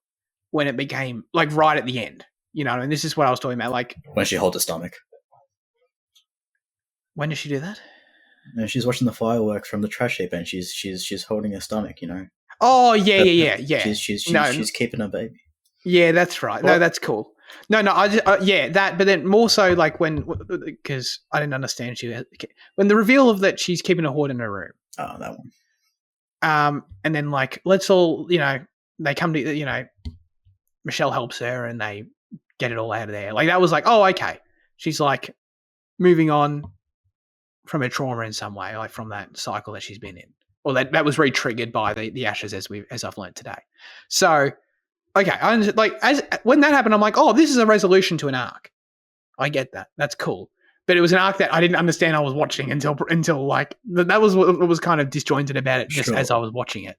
when it became like right at the end. You know, and this is what I was talking about. Like when she holds her stomach. When does she do that? No, she's watching the fireworks from the trash heap, and she's holding her stomach. You know. Oh yeah. She's keeping her baby. Yeah, that's right. No, that's cool. No, that. But then more so like because I didn't understand when the reveal of that she's keeping a hoard in her room. Oh, that one. And then like let's all they come to Michelle helps her and they get it all out of there. Like that was like, oh, okay. She's like moving on from her trauma in some way, like from that cycle that she's been in, or that was re-triggered by the ashes as I've learned today. So, okay, when that happened, I'm like, oh, this is a resolution to an arc. I get that. That's cool. But it was an arc that I didn't understand I was watching until like that was what was kind of disjointed about it just as I was watching it.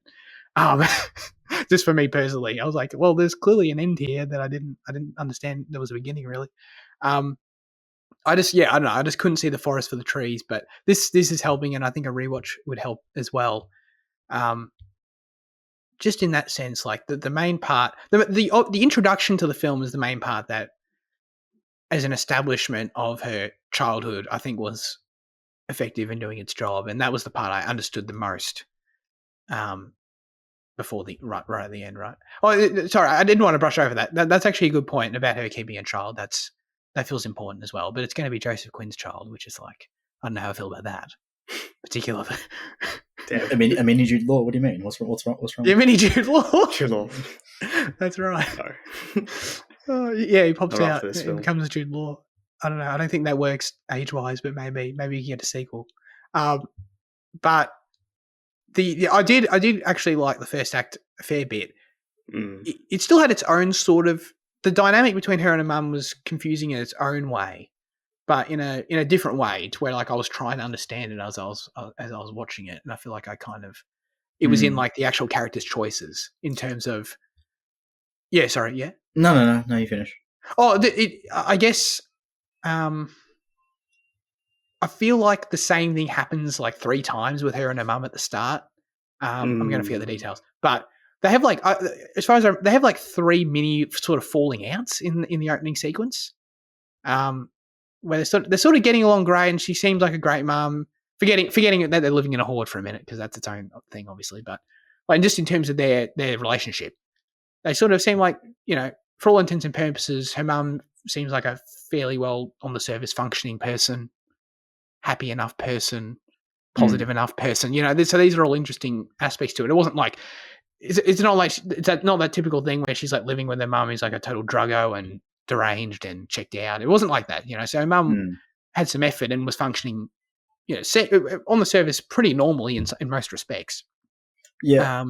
Just for me personally, I was like, well, there's clearly an end here that I didn't understand there was a beginning really. I don't know. I just couldn't see the forest for the trees, but this is helping, and I think a rewatch would help as well. Just in that sense, like the main part, the introduction to the film is the main part that, as an establishment of her childhood, I think was effective in doing its job, and that was the part I understood the most. Before the right at the end, right? Oh, sorry, I didn't want to brush over that. That's actually a good point about her keeping a child. That feels important as well, but it's going to be Joseph Quinn's child, which is like, I don't know how I feel about that, particularly. Damn. I mean, Jude Law. What do you mean? What's wrong? Yeah, mini Jude Law. Jude Law. That's right. No. Yeah, he pops out and becomes Jude Law. I don't know. I don't think that works age-wise, but maybe you can get a sequel. But I did actually like the first act a fair bit. It still had its own sort of. The dynamic between her and her mum was confusing in its own way, but in a different way to where like I was trying to understand it as I was watching it, and I feel like I kind of it was in like the actual character's choices in terms of. Yeah, sorry, yeah. No, you finish. Oh, I guess. I feel like the same thing happens like 3 times with her and her mum at the start. I'm going to forget the details, but. They have like, as far as they have like 3 mini sort of falling outs in the opening sequence, where they're sort of getting along great, and she seems like a great mum. Forgetting that they're living in a hoard for a minute because that's its own thing, obviously. But like just in terms of their relationship, they sort of seem like for all intents and purposes, her mum seems like a fairly well on the surface functioning person, happy enough person, positive enough person. So these are all interesting aspects to it. It wasn't like. It's not like it's not that typical thing where she's like living with her mum who's like a total druggo and deranged and checked out. It wasn't like that, So her mum had some effort and was functioning, on the surface pretty normally in most respects. Yeah.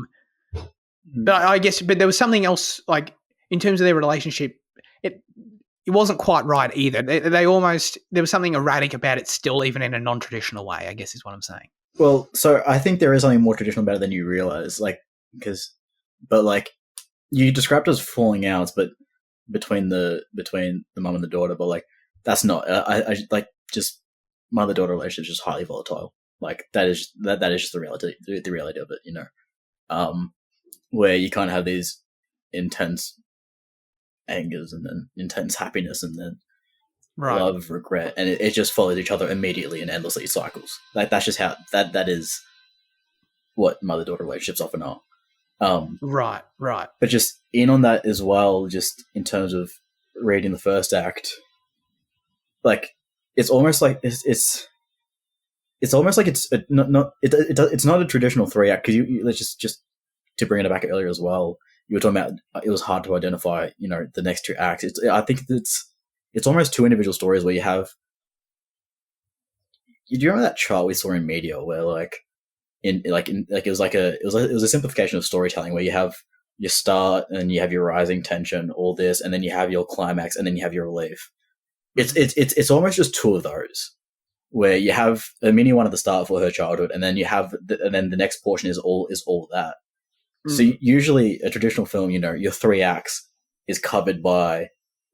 But I guess, there was something else like in terms of their relationship. It wasn't quite right either. They almost there was something erratic about it still, even in a non-traditional way. I guess is what I'm saying. Well, so I think there is something more traditional about it than you realize, but you described as falling outs, but between the mum and the daughter, but like that's not. I like just mother-daughter relationship is just highly volatile. Like that is just the reality of it, where you kind of have these intense angers and then intense happiness and then love, regret, and it just follows each other immediately and endlessly cycles. Like that's just how that is what mother-daughter relationships often are. Right. But just in on that as well, just in terms of reading the first act, like it's almost like it's almost like it's not a traditional 3 act because let's just to bring it back earlier as well. you were talking about, it was hard to identify, the next two acts. I think it's almost two individual stories where you have. Do you remember that chart we saw in media where it was a simplification of storytelling where you have your start and you have your rising tension, all this, and then you have your climax, and then you have your relief. It's almost just two of those, where you have a mini one at the start for her childhood, and then and then the next portion is all that. So usually a traditional film, your three acts is covered by,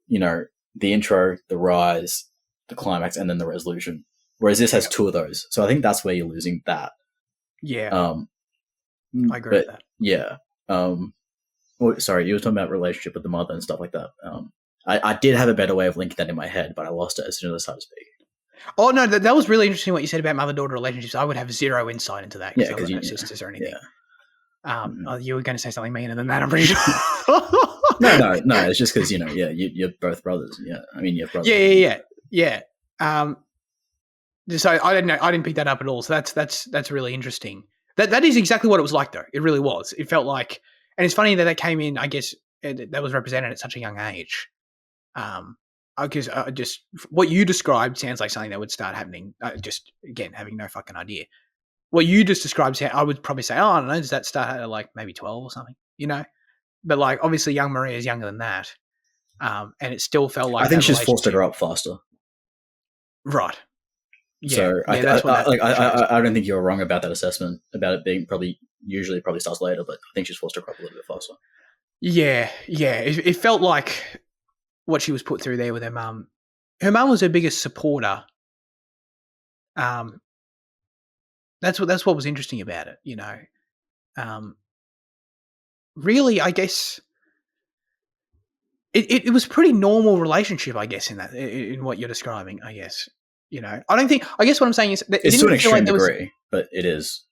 the intro, the rise, the climax, and then the resolution. Whereas this has two of those. So I think that's where you're losing that. Yeah. I agree with that. Yeah. Sorry, you were talking about relationship with the mother and stuff like that. I did have a better way of linking that in my head, but I lost it as soon as I started speaking. Oh, no, that was really interesting what you said about mother-daughter relationships. I would have zero insight into that because I've got no sisters or anything. Yeah. You were going to say something meaner than that, I'm pretty sure. No, it's just because, you're both brothers. Yeah, I mean, you're brothers. Yeah. So I didn't pick that up at all. So that's really interesting. That is exactly what it was like, though. It really was. It felt like, and it's funny that came in, I guess, that was represented at such a young age. Because just what you described sounds like something that would start happening. Just again, having no fucking idea. What you just described, I would probably say, I don't know, does that start at maybe 12 or something? But obviously, young Maria is younger than that, and it still felt like I think she's forced to grow up faster. Right. Yeah. So I don't think you're wrong about that assessment about it being probably starts later, but I think she's forced to grow up a little bit faster. Yeah. It felt like what she was put through there with her mum. Her mum was her biggest supporter. That's what was interesting about it, Really, I guess it was a pretty normal relationship, I guess, in what you're describing, I guess. I guess what I'm saying is that it's to an extreme degree, but it is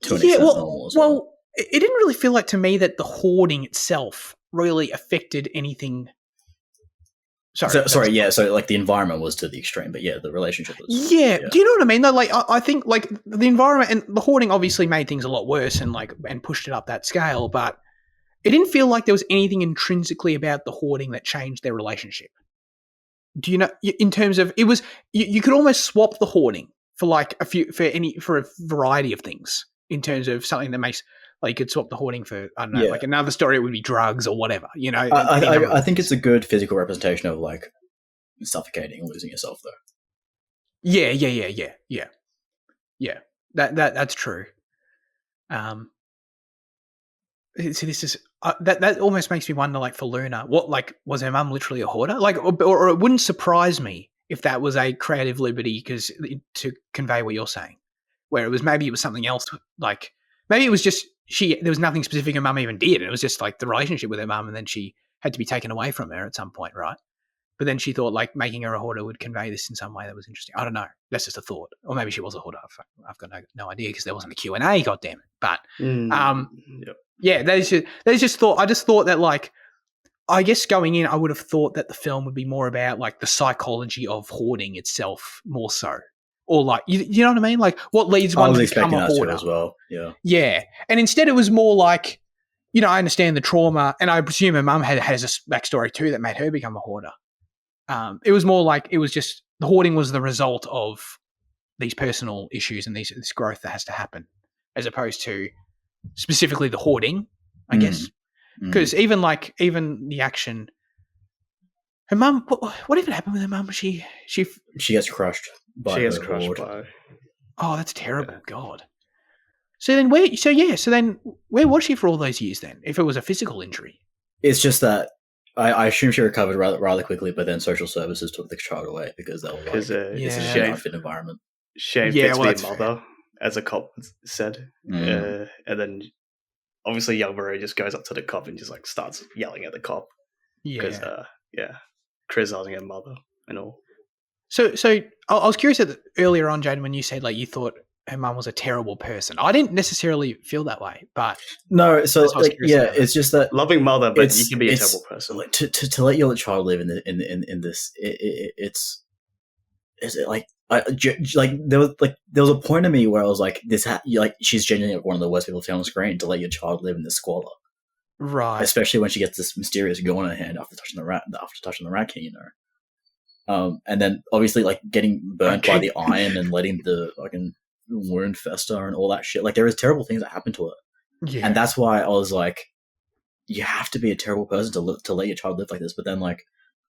to an extent normal as well. It didn't really feel like to me that the hoarding itself really affected anything. So the environment was to the extreme, but the relationship was. Yeah. Do you know what I mean? Though, I think the environment and the hoarding obviously made things a lot worse and pushed it up that scale, but it didn't feel like there was anything intrinsically about the hoarding that changed their relationship. Do you know, in terms of, it was, you could almost swap the hoarding for for a variety of things in terms of something that makes, you could swap the hoarding for, I don't know, another story, it would be drugs or whatever, I think it's a good physical representation of suffocating and losing yourself though. Yeah. That's true. See, this is, that almost makes me wonder, for Luna, what, was her mum literally a hoarder? Or it wouldn't surprise me if that was a creative liberty to convey what you're saying, where maybe it was something else, maybe it was just, there was nothing specific her mum even did, and it was just the relationship with her mum, and then she had to be taken away from her at some point, right? But then she thought making her a hoarder would convey this in some way that was interesting. I don't know. That's just a thought. Or maybe she was a hoarder. I've got no idea because there wasn't a Q&A, goddammit. But yep. that is just thought. I just thought that I guess going in, I would have thought that the film would be more about the psychology of hoarding itself more so. Or you know what I mean? What leads one to become a hoarder as well. Yeah. Yeah. And instead it was more I understand the trauma, and I presume her mum has a backstory too that made her become a hoarder. It was more it was just the hoarding was the result of these personal issues and this growth that has to happen, as opposed to specifically the hoarding, I guess. Because even the action, her mum, what even happened with her mum? She gets crushed. Oh, that's terrible. Yeah. God. So then where was she for all those years then? If it was a physical injury, it's just that I assume she recovered rather quickly, but then social services took the child away because they were it's an unfit environment. Shame to be a mother, as a cop said, and then obviously young Marie just goes up to the cop and just starts yelling at the cop because criticizing her mother and all. So I was curious earlier on, Jaden, when you said you thought her mum was a terrible person. I didn't necessarily feel that way, but no. So it's just that loving mother, but you can be a terrible person. To let your child live in this, it's there was a point of me where I was this she's genuinely one of the worst people to see on the screen, to let your child live in this squalor. Right. Especially when she gets this mysterious goo on her hand after touching the rat king, and then obviously like getting burnt by the iron and letting the fucking wound fester and all that shit. Like there is terrible things that happen to her, and that's why I was like, you have to be a terrible person to let your child live like this. But then like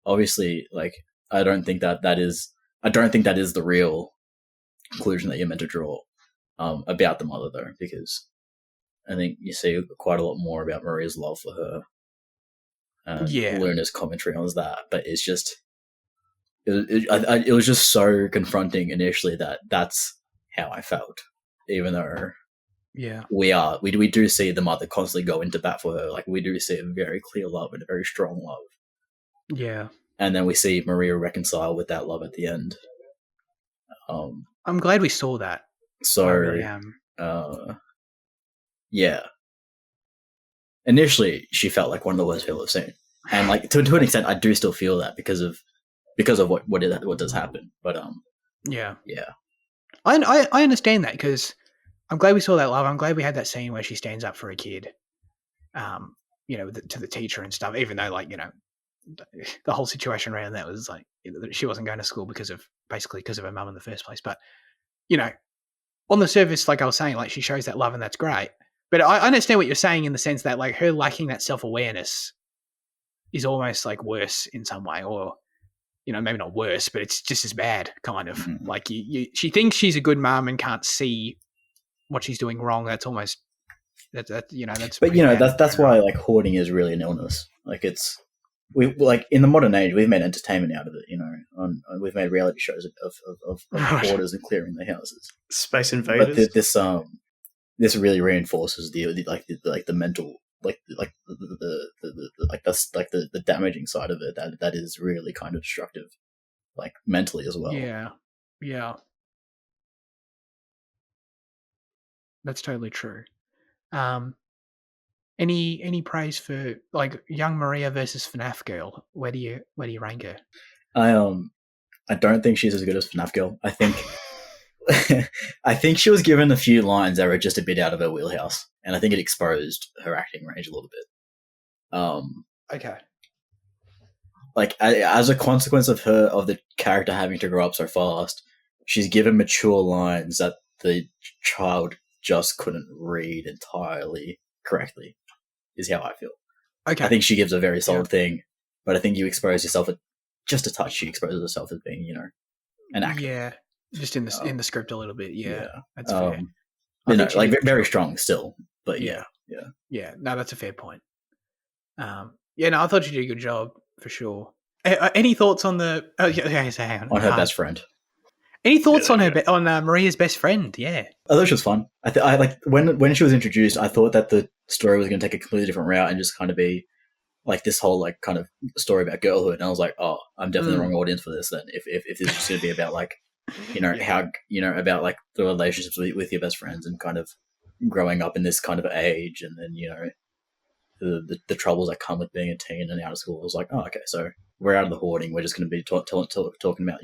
obviously like I don't think that is the real conclusion that you're meant to draw about the mother, though, because I think you see quite a lot more about Maria's love for her and Luna's commentary on that. But it's just it was just so confronting initially that that's how I felt, even though we do see the mother constantly go into bat for her. Like we do see a very clear love and a very strong love. Yeah. And then we see Maria reconcile with that love at the end. I'm glad we saw that. So, I really am. Yeah. Initially, she felt like one of the worst people I've seen, and like to an extent, I do still feel that because of what does happen. But yeah. I understand that because I'm glad we saw that love. I'm glad we had that scene where she stands up for a kid, to the teacher and stuff. Even though, like, the whole situation around that was like she wasn't going to school because of her mum in the first place. But on the surface, like I was saying, like she shows that love and that's great. But I understand what you're saying in the sense that like her lacking that self-awareness is almost like worse in some way, or maybe not worse, but it's just as bad, kind of. Mm-hmm. Like she thinks she's a good mum and can't see what she's doing wrong. That's almost that's. But that's why like hoarding is really an illness. Like we like in the modern age we've made entertainment out of it. We've made reality shows of hoarders and clearing their houses, Space Invaders. But this really reinforces the mental the damaging side of it that is really kind of destructive, like mentally as well. Yeah, that's totally true. Any praise for like young Maria versus FNAF girl? Where do you rank her? I don't think she's as good as FNAF girl. I think I think she was given a few lines that were just a bit out of her wheelhouse, and I think it exposed her acting range a little bit. Okay. Like as a consequence of the character having to grow up so fast, she's given mature lines that the child just couldn't read entirely correctly, is how I feel. Okay. I think she gives a very solid thing, but I think you expose yourself just a touch. She exposes herself as being, an actor. Yeah. Just in the script a little bit, that's fair. Like very strong still, but yeah. No, that's a fair point. I thought you did a good job for sure. Any thoughts on the? Oh, yeah, so hang on. On her best friend. Any thoughts on Maria's best friend? Yeah, I thought she was fun. I like when she was introduced. I thought that the story was going to take a completely different route and just kind of be like this whole like kind of story about girlhood. And I was like, oh, I'm definitely the wrong audience for this. Then if this is just going to be about like. How about like the relationships with your best friends and kind of growing up in this kind of age, and then the troubles that come with being a teen and out of school. I was like, oh, okay, so we're out of the hoarding. We're just going to be talking about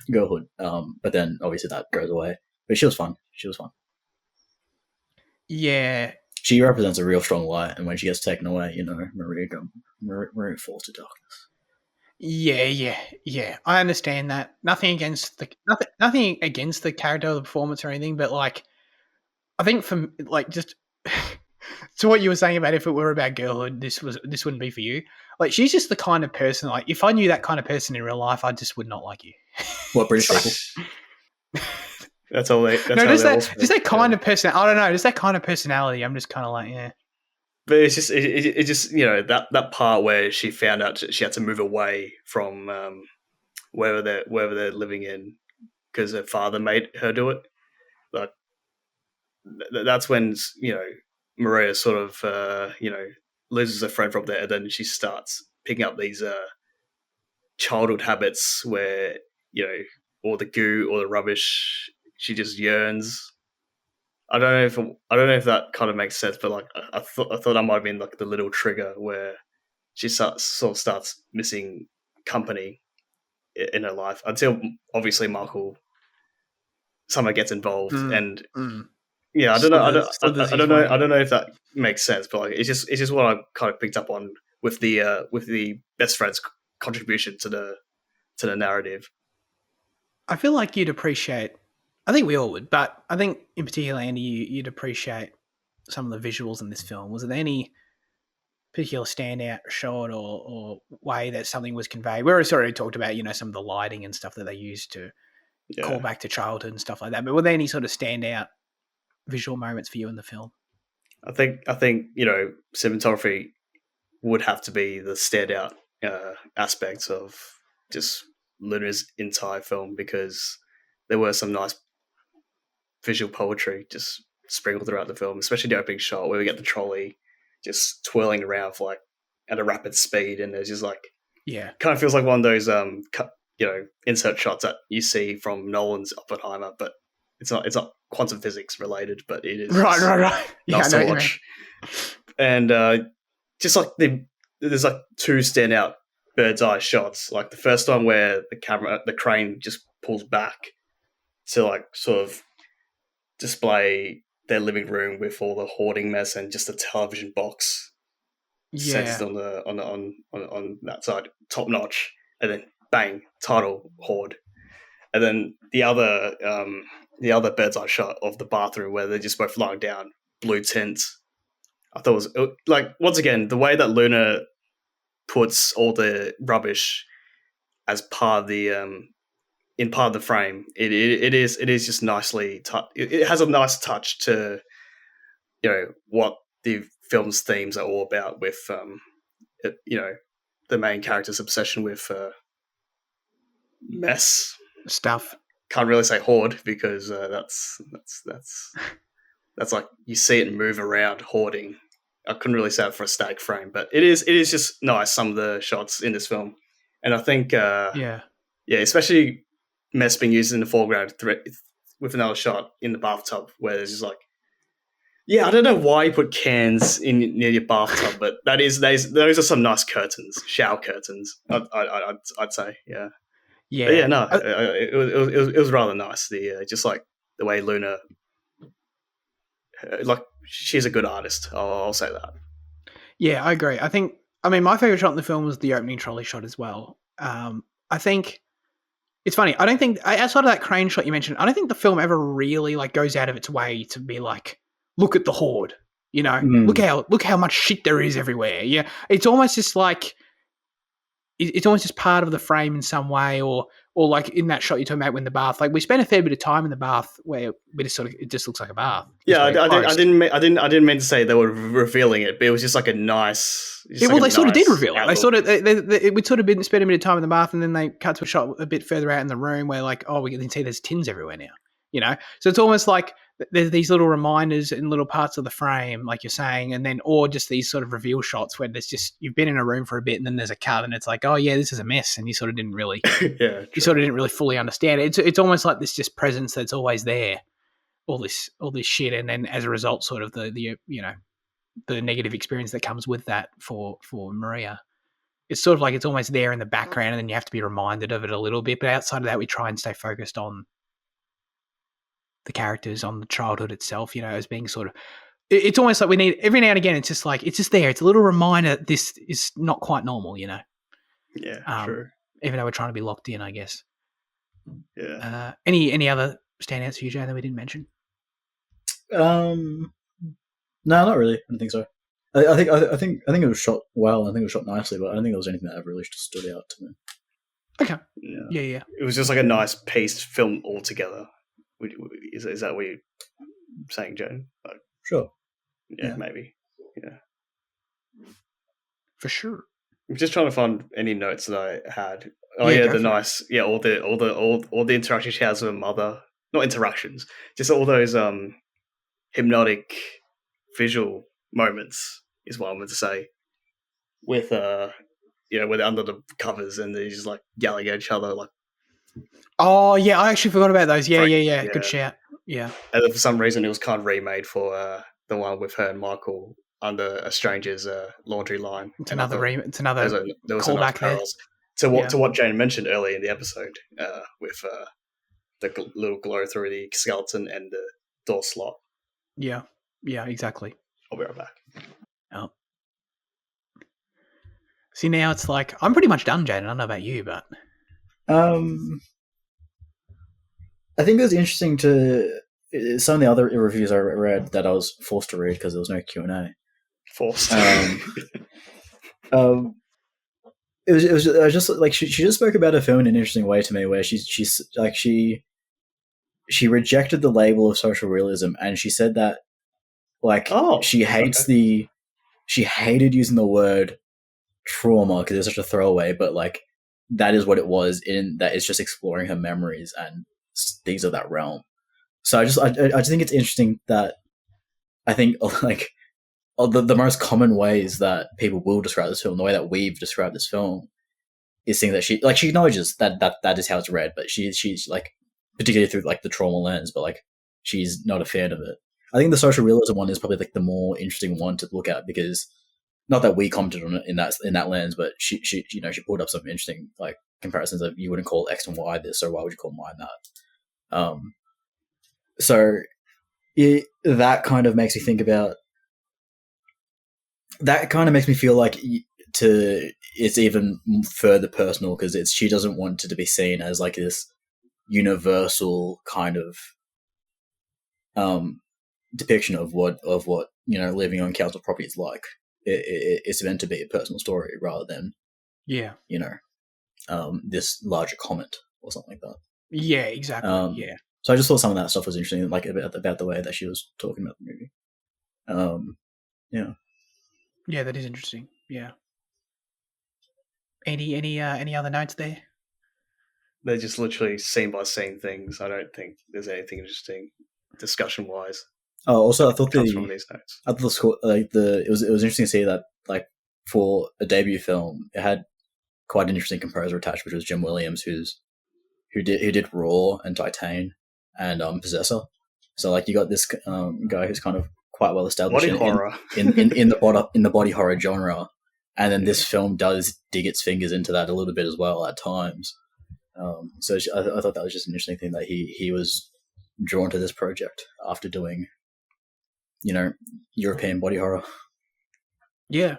girlhood. But then obviously that goes away. But she was fun. Yeah, she represents a real strong light, and when she gets taken away, Maria falls to darkness. Yeah. I understand that. Nothing against the character or the performance or anything, but like, I think from like just to what you were saying about if it were about girlhood, this wouldn't be for you. Like, she's just the kind of person. Like, if I knew that kind of person in real life, I just would not like you. What, British people? That's all they. Just that kind of person. I don't know. Just that kind of personality. I'm just kind of like, yeah. But it's just that part where she found out she had to move away from wherever they're living in because her father made her do it. Like that's when Maria sort of loses a friend from there, and then she starts picking up these childhood habits where all the goo or the rubbish, she just yearns. I don't know if that kind of makes sense, but like I thought that might have been like the little trigger where she starts missing company in her life until obviously Michael somehow gets involved, and Yeah, I don't know. I don't know. way. I don't know if that makes sense, but like, it's just what I kind of picked up on with the best friend's contribution to the narrative. I feel like you'd appreciate. I think we all would, but I think in particular, Andy, you'd appreciate some of the visuals in this film. Was there any particular standout shot or way that something was conveyed? We already talked about, some of the lighting and stuff that they used to call back to childhood and stuff like that. But were there any sort of standout visual moments for you in the film? I think cinematography would have to be the standout aspects of just Luna's entire film, because there were some nice visual poetry just sprinkled throughout the film, especially the opening shot where we get the trolley just twirling around for like at a rapid speed, and there's just like kind of feels like one of those insert shots that you see from Nolan's Oppenheimer, but it's not quantum physics related, but it is right. Nice to watch. And just like there's like two standout bird's eye shots. Like the first one where the crane just pulls back to like sort of display their living room with all the hoarding mess and just a television box centered on that side, top notch, and then bang, title Hoard. And then the other bird's eye shot of the bathroom where they're just both lying down, blue tint. I thought it was like, once again, the way that Luna puts all the rubbish as part of the in part of the frame, it is just nicely it has a nice touch to what the film's themes are all about, with the main character's obsession with mess stuff. Can't really say hoard, because that's like you see it move around, hoarding. I couldn't really say it for a static frame, but it is just nice, some of the shots in this film. And I think especially mess being used in the foreground with another shot in the bathtub where there's just like, I don't know why you put cans near your bathtub, but those are some nice curtains, shower curtains. I'd say, yeah. It was rather nice. Just like the way Luna, like, she's a good artist. I'll say that. Yeah, I agree. My favorite shot in the film was the opening trolley shot as well. I think it's funny. I don't think, outside of that crane shot you mentioned, I don't think the film ever really like goes out of its way to be like, look at the hoard, look how much shit there is everywhere. Yeah, it's almost just like, it's almost just part of the frame in some way, or like in that shot you're talking about when the bath, like we spent a fair bit of time in the bath where we just it just looks like a bath. Yeah, I didn't mean to say they were revealing it, but it was just like a nice. They sort of did reveal it. They sort of we'd sort of spent a bit of time in the bath, and then they cut to a shot a bit further out in the room where like, we can see there's tins everywhere now. So it's almost like there's these little reminders in little parts of the frame, like you're saying, and then, or just these sort of reveal shots where there's just, you've been in a room for a bit and then there's a cut and it's like, oh yeah, this is a mess. And you sort of didn't really, you sort of didn't really fully understand it. It's almost like this just presence that's always there, all this shit. And then as a result, sort of the negative experience that comes with that for Maria. It's sort of like it's almost there in the background and then you have to be reminded of it a little bit. But outside of that, we try and stay focused on the characters, on the childhood itself, as being sort of, it's almost like we need, every now and again, it's just like, it's just there. It's a little reminder that this is not quite normal, Yeah, true. Even though we're trying to be locked in, I guess. Yeah. Any other standouts for you, Joe, that we didn't mention? No, not really. I don't think so. I think it was shot well. I think it was shot nicely, but I don't think there was anything that ever really stood out to me. Okay. Yeah. It was just like a nice pieced film altogether. Is that what you're saying, Joe? Like, sure. Yeah, maybe. Yeah. For sure. I'm just trying to find any notes that I had. All the interactions she has with her mother. Not interactions, just all those hypnotic visual moments is what I meant to say. With where they're under the covers and they're just like yelling at each other, like. Oh yeah, I actually forgot about those. Yeah. Good shout. Yeah. And then for some reason, it was kind of remade for the one with her and Michael under a stranger's laundry line. It's another callback there. To what Jane mentioned earlier in the episode, with the little glow through the skeleton and the door slot. Yeah. Yeah, exactly. I'll be right back. Oh. See, now it's like, I'm pretty much done, Jaden. I don't know about you, but... I think it was interesting to... Some of the other reviews I read that I was forced to read because there was no Q&A. Forced. It was just like she just spoke about her film in an interesting way to me, where she's like she rejected the label of social realism, and she said that like she hated using the word trauma because it's such a throwaway, but like that is what it was, in that it's just exploring her memories and things of that realm. So I just think it's interesting that I think like the most common ways that people will describe this film, the way that we've described this film, is saying that she acknowledges that is how it's read, but she's like, particularly through like the trauma lens, but like she's not a fan of it. I think the social realism one is probably like the more interesting one to look at, because not that we commented on it in that lens, but she pulled up some interesting like comparisons of, you wouldn't call X and Y this, so why would you call Y that? So that kind of makes me think about. That kind of makes me feel like it's even further personal, because she doesn't want it to be seen as like this universal kind of depiction of what living on council property is like. It's meant to be a personal story rather than this larger comment or something like that. Yeah, exactly. So I just thought some of that stuff was interesting, like about the way that she was talking about the movie. Yeah, that is interesting. Yeah. Any other notes there? They're just literally scene by scene things. I don't think there's anything interesting discussion wise. Oh, also I thought from these notes. I thought it was interesting to see that like for a debut film, it had quite an interesting composer attached, which was Jim Williams, who did Raw and Titan and Possessor. So like you got this guy who's kind of quite well established in horror in the body horror genre, and then this film does dig its fingers into that a little bit as well at times. So I thought that was just an interesting thing, that he was drawn to this project after doing, European body horror. Yeah,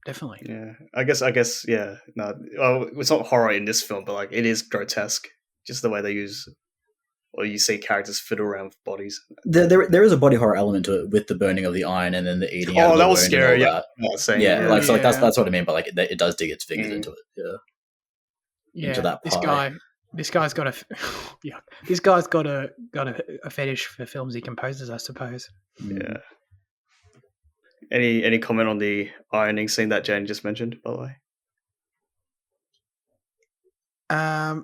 definitely. Yeah, I guess. Yeah, no, well, it's not horror in this film, but like it is grotesque, just the way they use. Or you see characters fiddle around with bodies. There is a body horror element to it, with the burning of the iron and then the eating. Oh, that was scary. Yeah, that's what I mean. But like it does dig its fingers into it. Yeah. Into that pie. This guy's got a fetish for films he composes, I suppose. Yeah. Any comment on the ironing scene that Jane just mentioned, by the way? I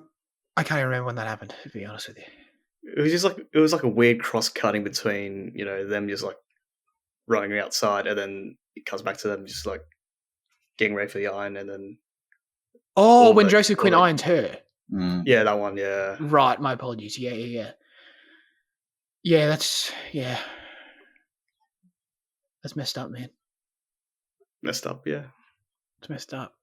can't even remember when that happened, to be honest with you. It was like a weird cross cutting between, them just like running outside, and then it comes back to them just like getting ready for the iron, and then when Joseph Quinn irons her. Yeah, that one. Yeah, right. My apologies. Yeah. That's messed up, man. Messed up. Yeah, it's messed up.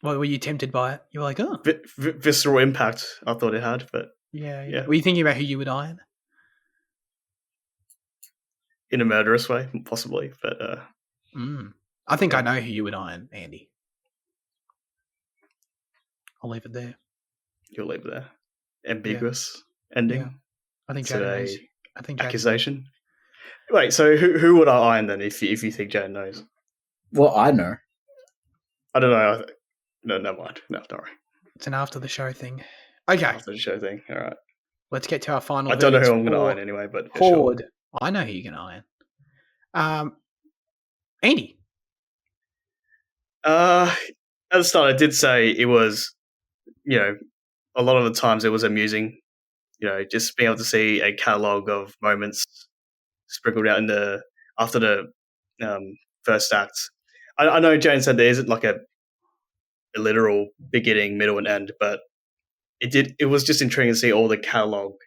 Well, were you tempted by it? You were like, oh, visceral impact. I thought it had, but yeah. Were you thinking about who you would iron? In a murderous way, possibly, but I think I know who you would iron, Andy. I'll leave it there. You'll leave it there. Ambiguous ending. Yeah. I think Jaden knows. I think accusation. Wait, so who would I iron then? If you think Jaden knows? Well, I know. I don't know. No, never mind. No, don't worry. It's an after the show thing. Okay. After the show thing. All right. Let's get to our final. I don't know who I'm going to iron anyway, but Hoard. Sure. I know who you're going to iron. Andy. At the start, I did say it was, a lot of the times it was amusing, just being able to see a catalogue of moments sprinkled out after the first act. I know Jane said there isn't like a literal beginning, middle, and end, but it was just intriguing to see all the catalogue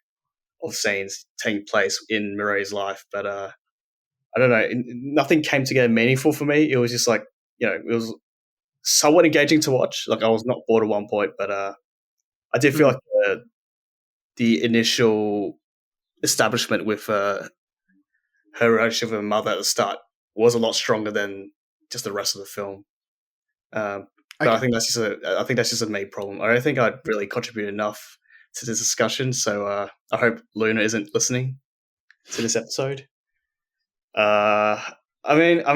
of scenes taking place in Mirai's life. But I don't know, nothing came together meaningful for me. It was just like, it was somewhat engaging to watch. Like I was not bored at one point, but I did feel like the initial establishment with her relationship with her mother at the start was a lot stronger than just the rest of the film. But I think that's just a me problem. I don't think I'd really contribute enough to this discussion. So I hope Luna isn't listening to this episode. I didn't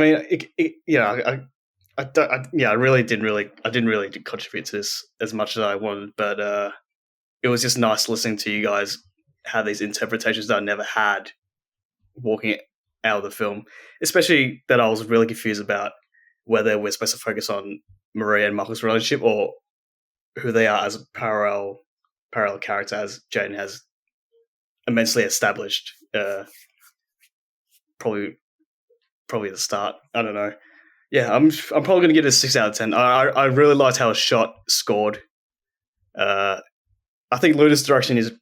really contribute to this as much as I wanted, but it was just nice listening to you guys have these interpretations that I never had walking out of the film, especially that I was really confused about whether we're supposed to focus on Maria and Michael's relationship or who they are as a parallel character, as Jane has immensely established. Probably at the start. I don't know. Yeah, I'm probably going to give it a 6 out of 10. I really liked how it's shot, scored. I think Luna's direction is,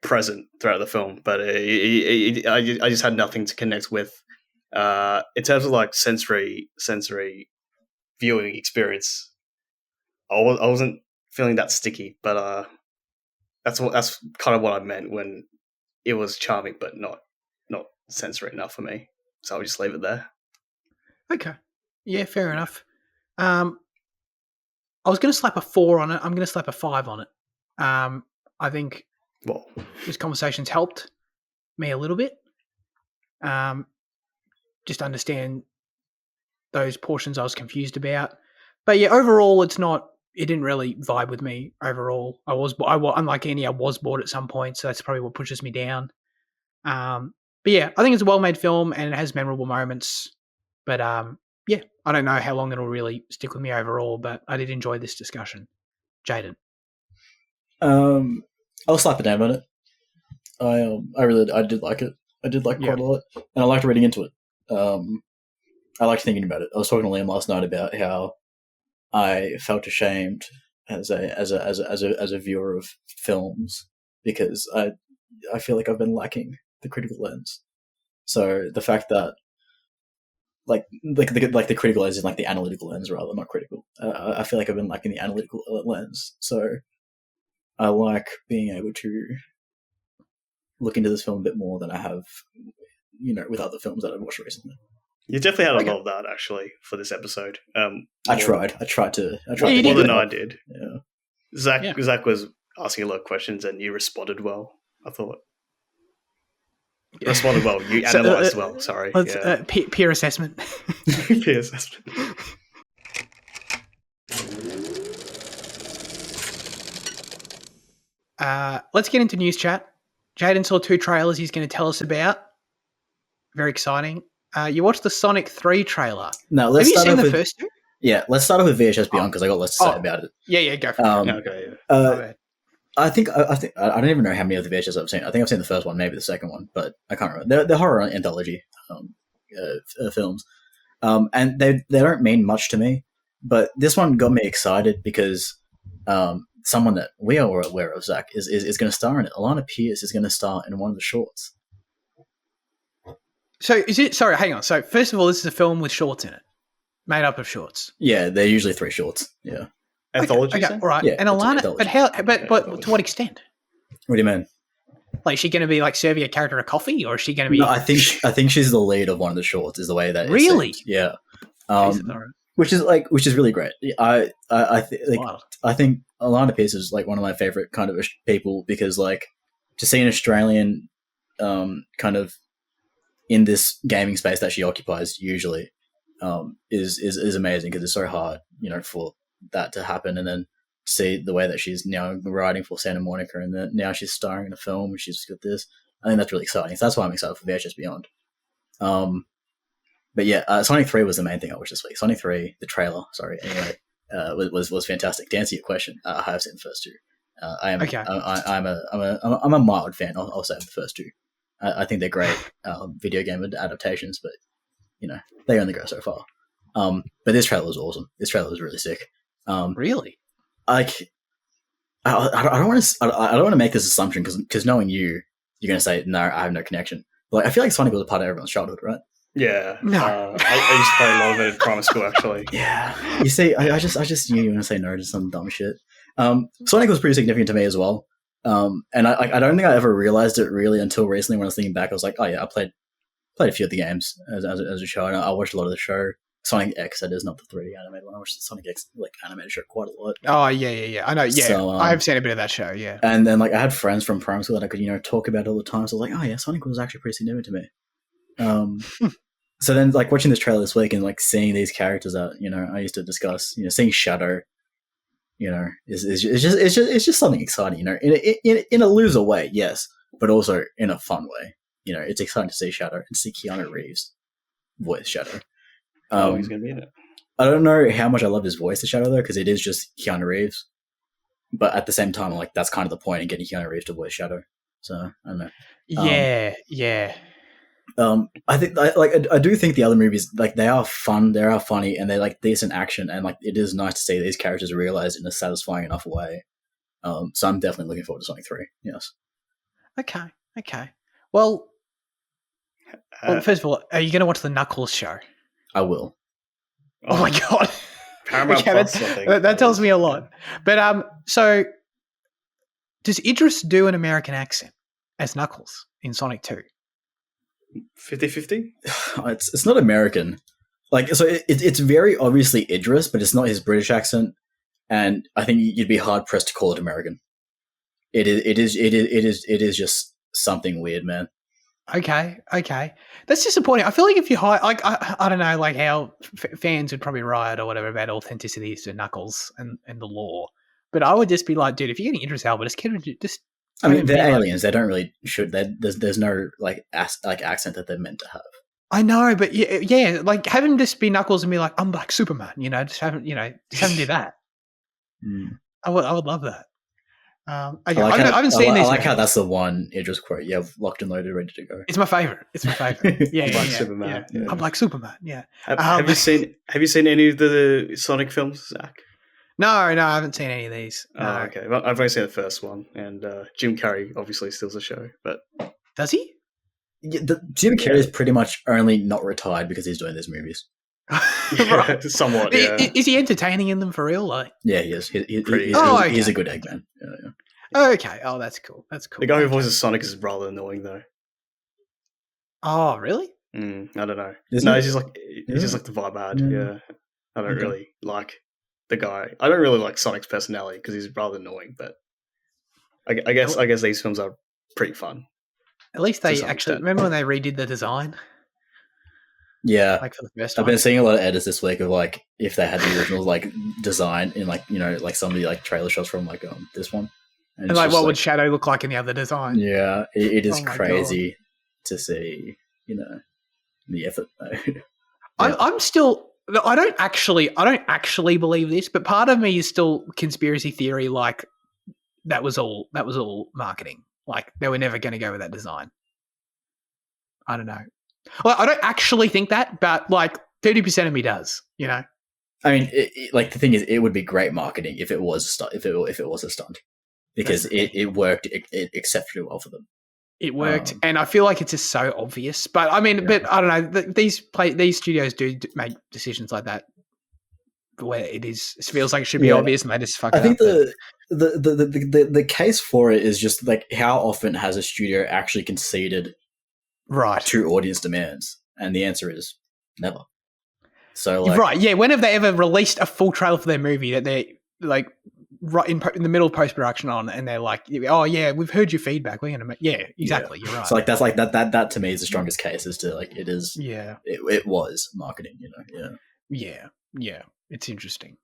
present throughout the film, but I just had nothing to connect with. In terms of like sensory viewing experience, I wasn't feeling that sticky, but that's kind of what I meant when it was charming, but not sensory enough for me. So I'll just leave it there. Okay. Yeah, fair enough. I was going to slap a 4 on it. I'm going to slap a 5 on it. I think this conversation's helped me a little bit. Just understand those portions I was confused about. But yeah, overall, it didn't really vibe with me overall. Unlike Annie, I was bored at some point, so that's probably what pushes me down. But yeah, I think it's a well-made film and it has memorable moments. But yeah, I don't know how long it'll really stick with me overall, but I did enjoy this discussion. Jaden. I'll slap a name on it. I did like it. I did like quite a lot, and I liked reading into it. I liked thinking about it. I was talking to Liam last night about how I felt ashamed as a viewer of films because I feel like I've been lacking the critical lens. So the fact that like the critical lens is like the analytical lens rather, not critical. I feel like I've been lacking the analytical lens. So I like being able to look into this film a bit more than I have, with other films that I've watched recently. You definitely had a lot of that actually for this episode. I tried to. More than I did. Yeah. Zach was asking a lot of questions and you responded well, I thought. Responded well. You analysed well. Sorry. Peer assessment. Peer assessment. Let's get into news chat. Jaden saw 2 trailers he's going to tell us about. Very exciting. You watched the Sonic 3 trailer. No, let's Have you start seen off the first 2? Yeah, let's start off with VHS Beyond because I got less to say about it. Yeah, go for it. Okay, yeah. I think I don't even know how many of the VHS I've seen. I think I've seen the first one, maybe the second one, but I can't remember. They're horror anthology films, and they don't mean much to me. But this one got me excited because someone that we are aware of, Zach, is going to star in it. Alana Pierce is going to star in one of the shorts. So is it? Sorry, hang on. So first of all, this is a film with shorts in it, made up of shorts. Yeah, they're usually 3 shorts. Yeah. Anthology. Okay, all right. Yeah, and Alana, but how? But to what extent? What do you mean? Like, is she going to be like serving a character a coffee, or is she going to be? No, I think she's the lead of one of the shorts. Is the way that really? Yeah. Jesus, which is really great. I think Alana Pierce is like one of my favorite kind of people because like to see an Australian kind of in this gaming space that she occupies usually is amazing because it's so hard, for that to happen, and then see the way that she's now writing for Santa Monica and then now she's starring in a film and she's got this. I think that's really exciting. So that's why I'm excited for VHS Beyond. But yeah, Sonic 3 was the main thing I watched this week. Sonic 3, the trailer, anyway, was fantastic. To answer your question, I have seen the first 2. I'm a mild fan. I'll say of the first 2. I think they're great video game adaptations, but they only go so far. But this trailer was awesome. This trailer was really sick. Really? Like, I don't want to make this assumption because knowing you're going to say no, I have no connection. But like, I feel like Sonic was a part of everyone's childhood, right? Yeah. No. I used to play a lot of it in primary school, actually. Yeah. You see, I just knew you were going to say no to some dumb shit. Sonic was pretty significant to me as well. And I don't think I ever realized it really until recently when I was thinking back. I was like, oh yeah, I played played a few of the games as a show, and I watched a lot of the show. Sonic X, that is not the 3D animated one. I watched the Sonic X animated show quite a lot. Oh yeah. I know. Yeah, so, I have seen a bit of that show. Yeah, and then I had friends from primary school that I could talk about it all the time. So I was like, oh yeah, Sonic was actually pretty significant to me. So then watching this trailer this week and seeing these characters that I used to discuss, seeing Shadow, it's just something exciting, in a loser way, yes, but also in a fun way. It's exciting to see Shadow and see Keanu Reeves voice Shadow. He's going to be in it. I don't know how much I love his voice of Shadow though, because it is just Keanu Reeves. But at the same time, that's kind of the point in getting Keanu Reeves to voice Shadow. So I don't know. Yeah. I think I do think the other movies they are fun, they are funny, and they're decent action, and it is nice to see these characters realized in a satisfying enough way. So I'm definitely looking forward to Sonic 3. Yes. Okay. Well, first of all, are you going to watch the Knuckles show? I will. Oh my god! Paramount Plus, that tells me a lot. But so does Idris do an American accent as Knuckles in Sonic 2? 50-50? It's not American. It's very obviously Idris, but it's not his British accent, and I think you'd be hard pressed to call it American. It is just something weird, man. Okay. That's disappointing. I feel like if you hire, I don't know, how fans would probably riot or whatever about authenticity to Knuckles and the law, but I would just be like, dude, if you're getting Idris Elba, just. I mean, they're aliens. They don't really should. There's no accent that they're meant to have. I know, but yeah, have him just be Knuckles and be like, I'm Black Superman. Just have him do that. I would love that. I haven't seen this. I like how that's the one Idris quote you have locked and loaded, ready to go. It's my favorite. Yeah, Black Superman. Yeah. I'm Black Superman. Yeah. Have you seen any of the Sonic films, Zach? No, I haven't seen any of these. No. Oh, okay. Well, I've only seen the first one, and Jim Carrey obviously steals the show, but does he? Yeah, Jim Carrey is pretty much only not retired because he's doing these movies. Right. Somewhat. Yeah. Is he entertaining in them for real? Yeah, he is. He's a good egg man. Yeah. Okay. Oh, that's cool. The guy who voices Sonic is rather annoying, though. Oh, really? I don't know. He's just the vibe I had. Yeah. I don't really like the guy. I don't really like Sonic's personality because he's rather annoying. But I guess these films are pretty fun. At least they actually remember when they redid the design. Yeah, for the first I've been seeing a lot of edits this week of if they had the original design in some of the trailer shots from this one, and what would Shadow look like in the other design? Yeah, it is crazy to see the effort. Yeah. I'm still. I don't actually believe this, but part of me is still conspiracy theory. That was all marketing. They were never going to go with that design. I don't know. Well, I don't actually think that, but 30% of me does. I mean, the thing is, it would be great marketing if it was a stunt. If it was a stunt, because it worked exceptionally well for them. It worked, and I feel like it's just so obvious. But I mean, but I don't know. These studios do make decisions like that, where it feels like it should be obvious, and they just fuck it up. I think the case for it is just how often has a studio actually conceded to audience demands, and the answer is never. So right, yeah. When have they ever released a full trailer for their movie that they right in the middle of post-production on, and they're like, oh yeah, we've heard your feedback, we're gonna make exactly, you're right. So that's that to me is the strongest case as to it is it was marketing, yeah, it's interesting.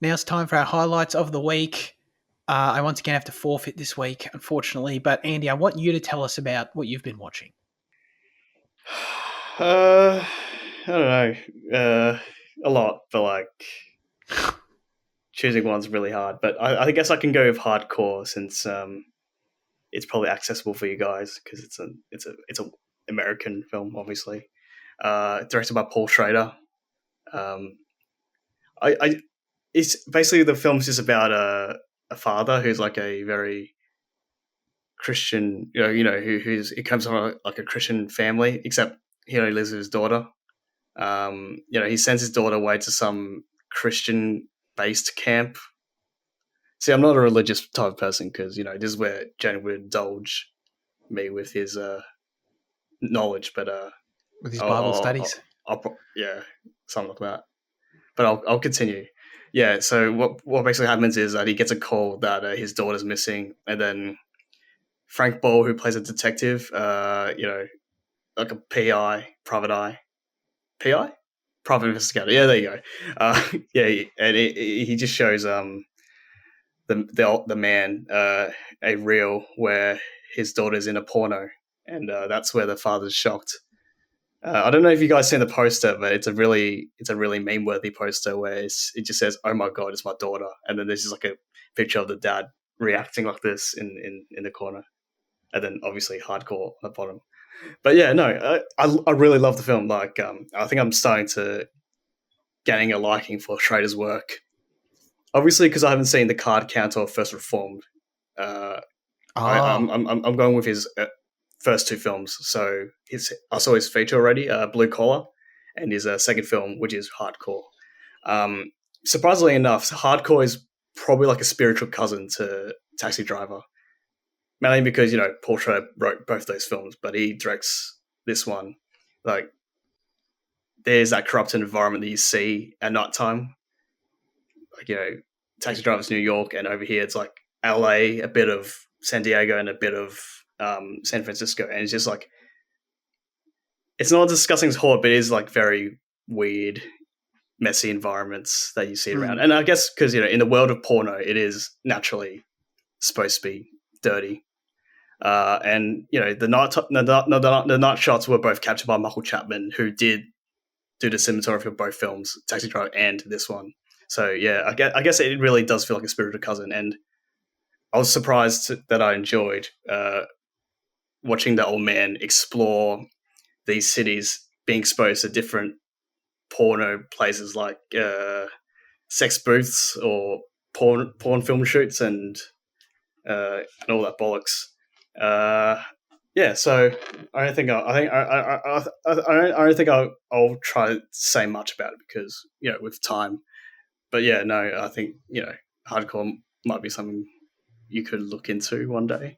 Now it's time for our highlights of the week. I once again have to forfeit this week, unfortunately, but Andy, I want you to tell us about what you've been watching. I don't know. A lot, but choosing one's really hard. But I guess I can go with hardcore since it's probably accessible for you guys because it's an American film, obviously. Directed by Paul Schrader. It's basically the film's just about a father who's a very Christian, he comes from a Christian family, except he only lives with his daughter. He sends his daughter away to some Christian-based camp, See, I'm not a religious type of person because this is where Jane would indulge me with his knowledge, but with his Bible studies. Yeah, something like that. But I'll continue. Yeah, so what basically happens is that he gets a call that his daughter's missing, and then Frank Ball, who plays a detective, like a private investigator. Yeah, there you go. Yeah, and he just shows the man a reel where his daughter's in a porno, and that's where the father's shocked. I don't know if you guys seen the poster, but it's a really meme worthy poster where it just says, "Oh my god, it's my daughter," and then there's just like a picture of the dad reacting like this in the corner, and then obviously hardcore on the bottom. But yeah, no, I really love the film. Like, I think I'm starting to getting a liking for Schrader's work. Obviously, because I haven't seen The Card Counter or First Reformed. I'm going with his first two films. So I saw his feature already, Blue Collar, and his second film, which is Hardcore. Surprisingly enough, Hardcore is probably like a spiritual cousin to Taxi Driver. Mainly because, Paul Schrader wrote both those films, but he directs this one. Like, there's that corrupted environment that you see at nighttime. Like, Taxi Driver's New York, and over here it's like LA, a bit of San Diego, and a bit of San Francisco. And it's just like, it's not as disgusting as Hoard, but it is like very weird, messy environments that you see around. And I guess because, in the world of porno, it is naturally supposed to be dirty. And the night shots were both captured by Michael Chapman, who did do the cinematography of both films, Taxi Driver and this one. So yeah, I guess it really does feel like a spiritual cousin, and I was surprised that I enjoyed watching the old man explore these cities, being exposed to different porno places like sex booths or porn film shoots and all that bollocks. Yeah, so I don't think I'll try to say much about it because with time. But yeah, no, I think hardcore might be something you could look into one day.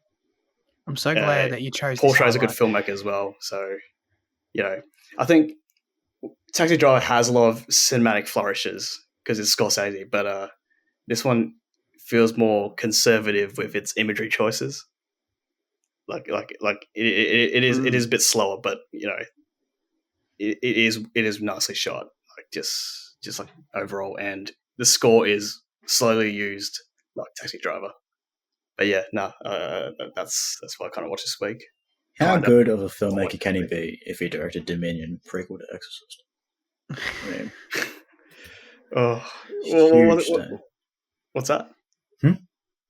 I'm so glad that you chose. Paul Schrader's a good filmmaker as well, so I think Taxi Driver has a lot of cinematic flourishes because it's Scorsese, but this one feels more conservative with its imagery choices. Like it is a bit slower, but it is nicely shot. Like just like overall, and the score is slowly used like Taxi Driver. But yeah, that's what I kind of watched this week. How good of a filmmaker can he be if he directed Dominion, prequel to Exorcist? I mean, what's that?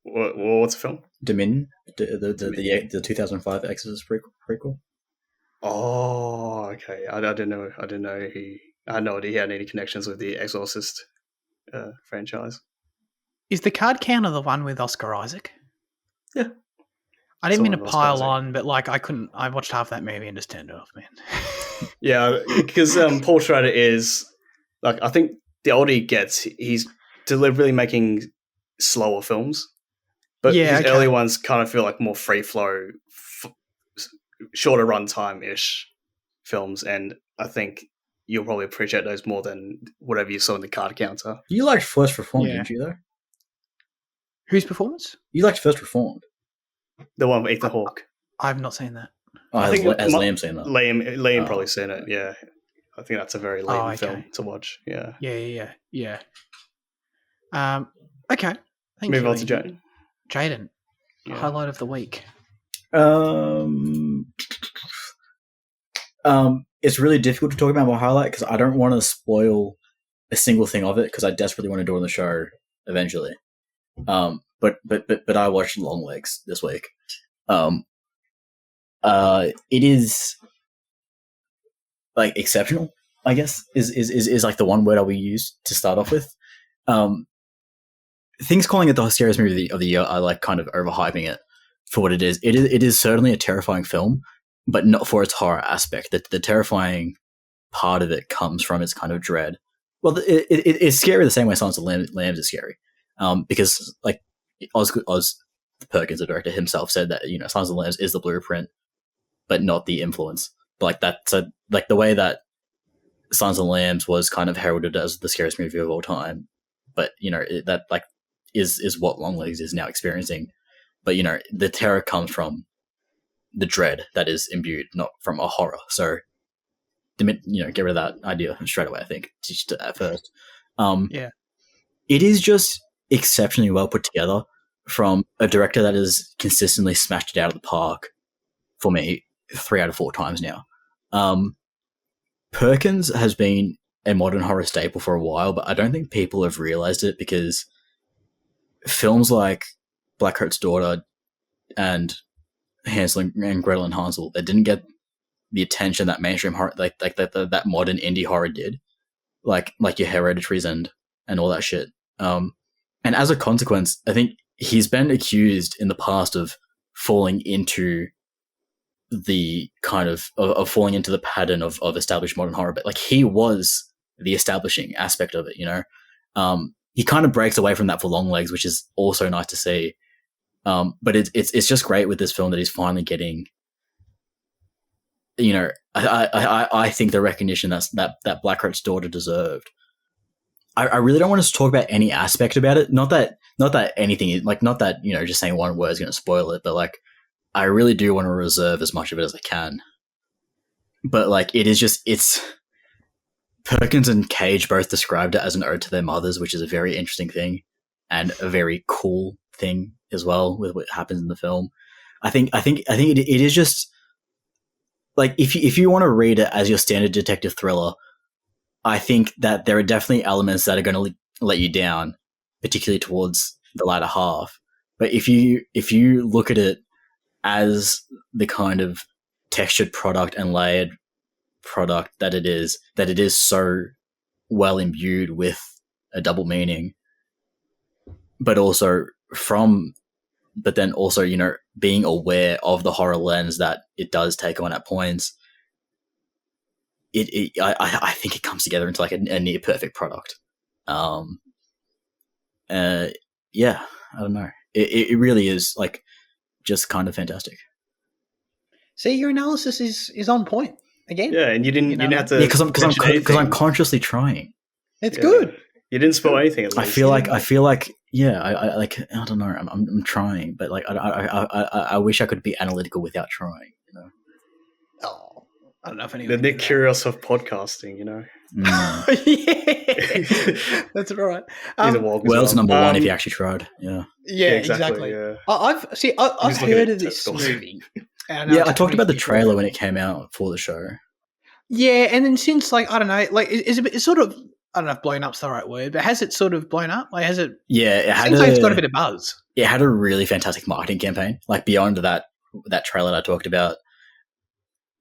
What's the film? Dominion, the 2005 Exorcist prequel. Oh, okay. I didn't know. I had no idea he had any connections with the Exorcist franchise. Is The Card Counter the one with Oscar Isaac? Yeah. I didn't mean to pile on, but like I watched half that movie and just turned it off, man. Yeah, because Paul Schrader is like, I think the older he gets, he's deliberately making slower films. But his early ones kind of feel like more free flow, shorter runtime ish films, and I think you'll probably appreciate those more than whatever you saw in The Card Counter. You liked First Reformed, didn't you? Though. Whose performance? You liked First Reformed, the one with Ethan Hawke. I've not seen that. I think has Liam seen that? Liam probably seen it. Yeah, I think that's a very Liam film to watch. Yeah. Yeah. Okay. Thanks. Move on to Jaden. Jaden, highlight of the week. It's really difficult to talk about my highlight because I don't want to spoil a single thing of it because I desperately want to do it on the show eventually. But I watched Longlegs this week. It is like exceptional, I guess, is like the one word I will use to start off with. Things calling it the scariest movie of the year are like kind of overhyping it for what it is. It is certainly a terrifying film, but not for its horror aspect. The terrifying part of it comes from its kind of dread. Well, it's scary the same way Silence of the Lambs is scary, because like Oz Perkins, the director himself, said that Silence of the Lambs is the blueprint, but not the influence. But like that's like the way that Silence of the Lambs was kind of heralded as the scariest movie of all time, but that like is what Longlegs is now experiencing. But the terror comes from the dread that is imbued, not from a horror. So get rid of that idea straight away. I think just at first, yeah, it is just exceptionally well put together from a director that has consistently smashed it out of the park for me 3 out of 4 times now. Perkins has been a modern horror staple for a while, but I don't think people have realized it because films like Blackcoat's Daughter and Hansel and Gretel and Hansel, they didn't get the attention that mainstream horror, like that modern indie horror did, like your Hereditaries and all that shit. And as a consequence, I think he's been accused in the past of falling into the kind of falling into the pattern of established modern horror, but like he was the establishing aspect of it. He kind of breaks away from that for Longlegs, which is also nice to see. But it's just great with this film that he's finally getting. I think the recognition that Blackcoat's Daughter deserved. I really don't want us to talk about any aspect about it. Not that anything, like, not that just saying one word is going to spoil it, but like I really do want to reserve as much of it as I can. But like it's Perkins and Cage both described it as an ode to their mothers, which is a very interesting thing and a very cool thing as well with what happens in the film. I think it is just like if you want to read it as your standard detective thriller, I think that there are definitely elements that are going to let you down, particularly towards the latter half. But if you look at it as the kind of textured product and layered product that it is so well imbued with a double meaning, but then also being aware of the horror lens that it does take on at points, I think it comes together into like a near perfect product. I don't know. It really is like just kind of fantastic. See, your analysis is on point again. Yeah, and you didn't have to. Yeah, because I'm consciously trying. It's good. You didn't spoil anything. At least. I feel like yeah. I like I don't know. I'm trying, but like I wish I could be analytical without trying. Oh, I don't know if anyone. The Nick Kyrgios of podcasting, Yeah, that's right. World's number one if you actually tried. Yeah. Yeah, exactly. Yeah. I've heard of this movie. Yeah, I talked about the trailer when it came out for the show. Yeah, and then since like I don't know, like it's sort of, I don't know if blown up's the right word, but has it sort of blown up? Like has it? Yeah, seems like it's got a bit of buzz. It had a really fantastic marketing campaign. Like beyond that trailer that I talked about,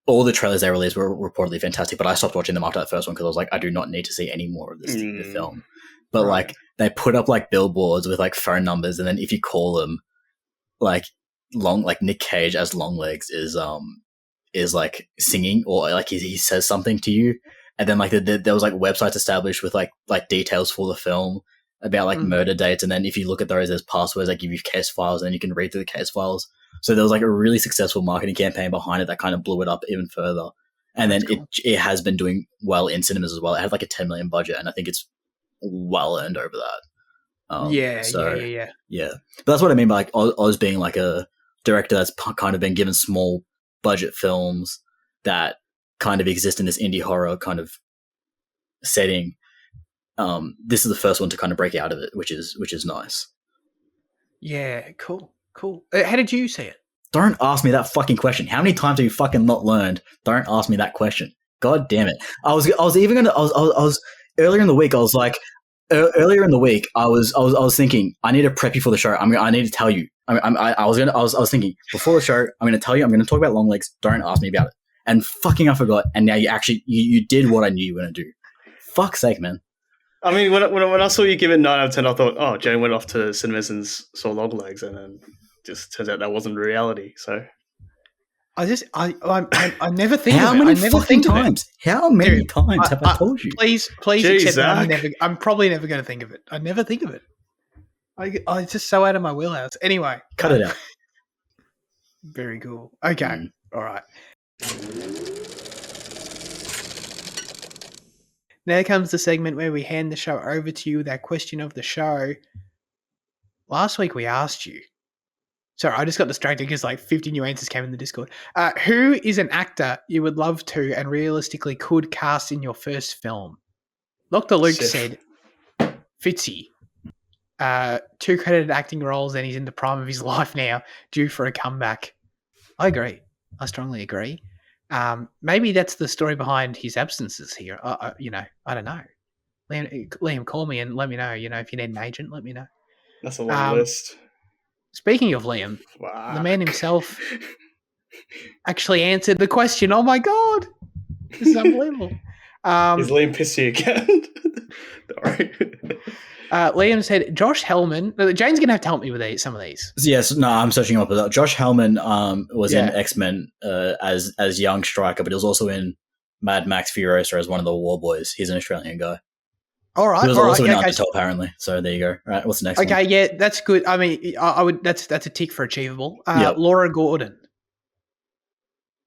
all the trailers they released were reportedly fantastic. But I stopped watching them after that first one because I was like, I do not need to see any more of this film. But like they put up like billboards with like phone numbers, and then if you call them, like Nick Cage as Longlegs is like singing or like he says something to you, and then like there was like websites established with like details for the film about like murder dates, and then if you look at those, there's passwords that give you case files, and then you can read through the case files. So there was like a really successful marketing campaign behind it that kind of blew it up even further. And then it has been doing well in cinemas as well. It had like a $10 million budget, and I think it's well earned over that. Yeah. But that's what I mean by like Oz being like a director that's kind of been given small budget films that kind of exist in this indie horror kind of setting. This is the first one to kind of break out of it, which is nice. Yeah, cool. How did you see it? Don't ask me that fucking question. How many times have you fucking not learned? Don't ask me that question. God damn it. I was earlier in the week. I was like, earlier in the week, I was thinking, I need to prep you for the show. I need to tell you. I was thinking before the show, I'm going to tell you. I'm going to talk about Longlegs. Don't ask me about it. And fucking, I forgot. And now you did what I knew you were going to do. Fuck's sake, man. I mean, when I saw you give it 9 out of 10, I thought, oh, Jane went off to cinemas and saw Longlegs, and then just turns out that wasn't reality. So I never think. How of it. many I never fucking think times? How many times have I told you? Please Jeez, accept that I'm probably never going to think of it. I never think of it. It's just so out of my wheelhouse. Anyway. Cut it out. Very cool. Okay. All right. Now comes the segment where we hand the show over to you with our question of the show. Last week we asked you. Sorry, I just got distracted because 50 new answers came in the Discord. Who is an actor you would love to and realistically could cast in your first film? Dr. Luke said Fitzy. 2 credited acting roles and he's in the prime of his life now, due for a comeback. I agree. I strongly agree. Maybe that's the story behind his absences here. I don't know. Liam, call me and let me know. If you need an agent, let me know. That's a long list. Speaking of Liam, the man himself actually answered the question. Oh my God. This is unbelievable. Is Liam pissy again? Sorry. Liam said Josh Hellman. Jane's going to have to help me with some of these. Yes, no, I'm searching up. Josh Hellman was in X-Men as young Stryker, but he was also in Mad Max Furiosa as one of the War Boys. He's an Australian guy. All right. He was also in Undertow, apparently. So there you go. All right, what's the next one? Okay, yeah, that's good. I mean, I would. That's a tick for achievable. Laura Gordon.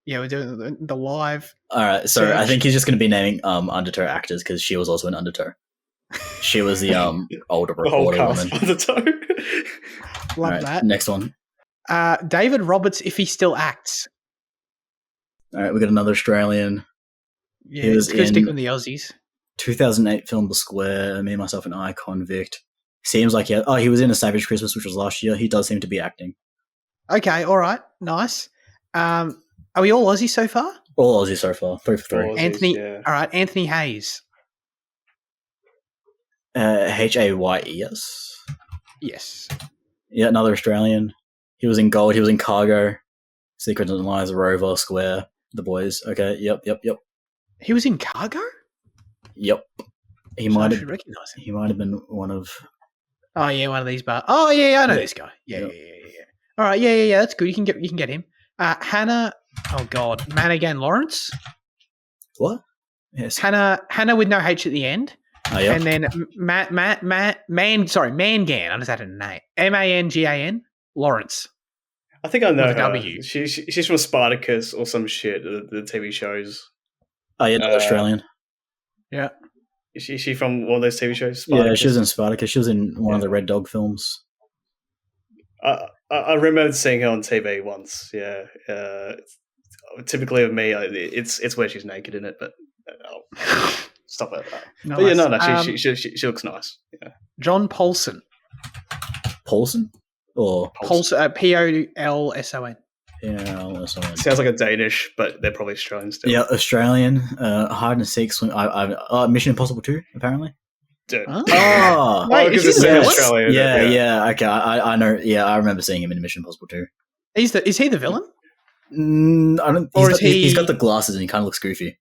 Yeah, we're doing the live. All right, so search. I think he's just going to be naming Undertow actors because she was also in Undertow. She was the older reporter woman. Undertow. Love that. Next one. David Roberts, if he still acts. All right, we got another Australian. Yeah, he was stick with the Aussies. 2008 film The Square, Me, Myself and I, Convict. Seems like he was in A Savage Christmas, which was last year. He does seem to be acting. Okay, all right, nice. Are we all Aussie so far? All Aussie so far, 3 for 3. Aussies, Anthony, all right, Anthony Hayes. Hayes. Yes. Yeah, another Australian. He was in Gold. He was in Cargo, Secrets and Lies, Rover, Square, The Boys. Okay, yep. He was in Cargo? Yep. He might have recognize him. He might have been one of. Oh yeah, one of these bars. Oh yeah, I know this guy. Yeah. All right, yeah. That's good. You can get him. Hannah. Oh God, Managan Lawrence. What? Yes. Hannah with no H at the end. Oh, yeah. And then Mangan. I just had a name. Mangan Lawrence. I think I know her. W. She's from Spartacus or some shit. The TV shows. Oh yeah, Australian. Yeah. Is she from one of those TV shows? Spartacus? Yeah, she was in Spartacus. She was in one of the Red Dog films. I remember seeing her on TV once. Yeah. Typically with me, it's where she's naked in it, but I'll stop at that. Nice. But yeah, she looks nice. Yeah. John Paulson. Paulson? Or Paulson, Polson. Yeah, sounds like a Danish, but they're probably Australian still. Yeah, Australian. Hide and Seek. Mission Impossible 2, apparently. Dude. Oh, wait, because it's Australian. Yeah. Okay, I know. Yeah, I remember seeing him in Mission Impossible 2. Is he the villain? I don't. He's got the glasses and he kind of looks goofy.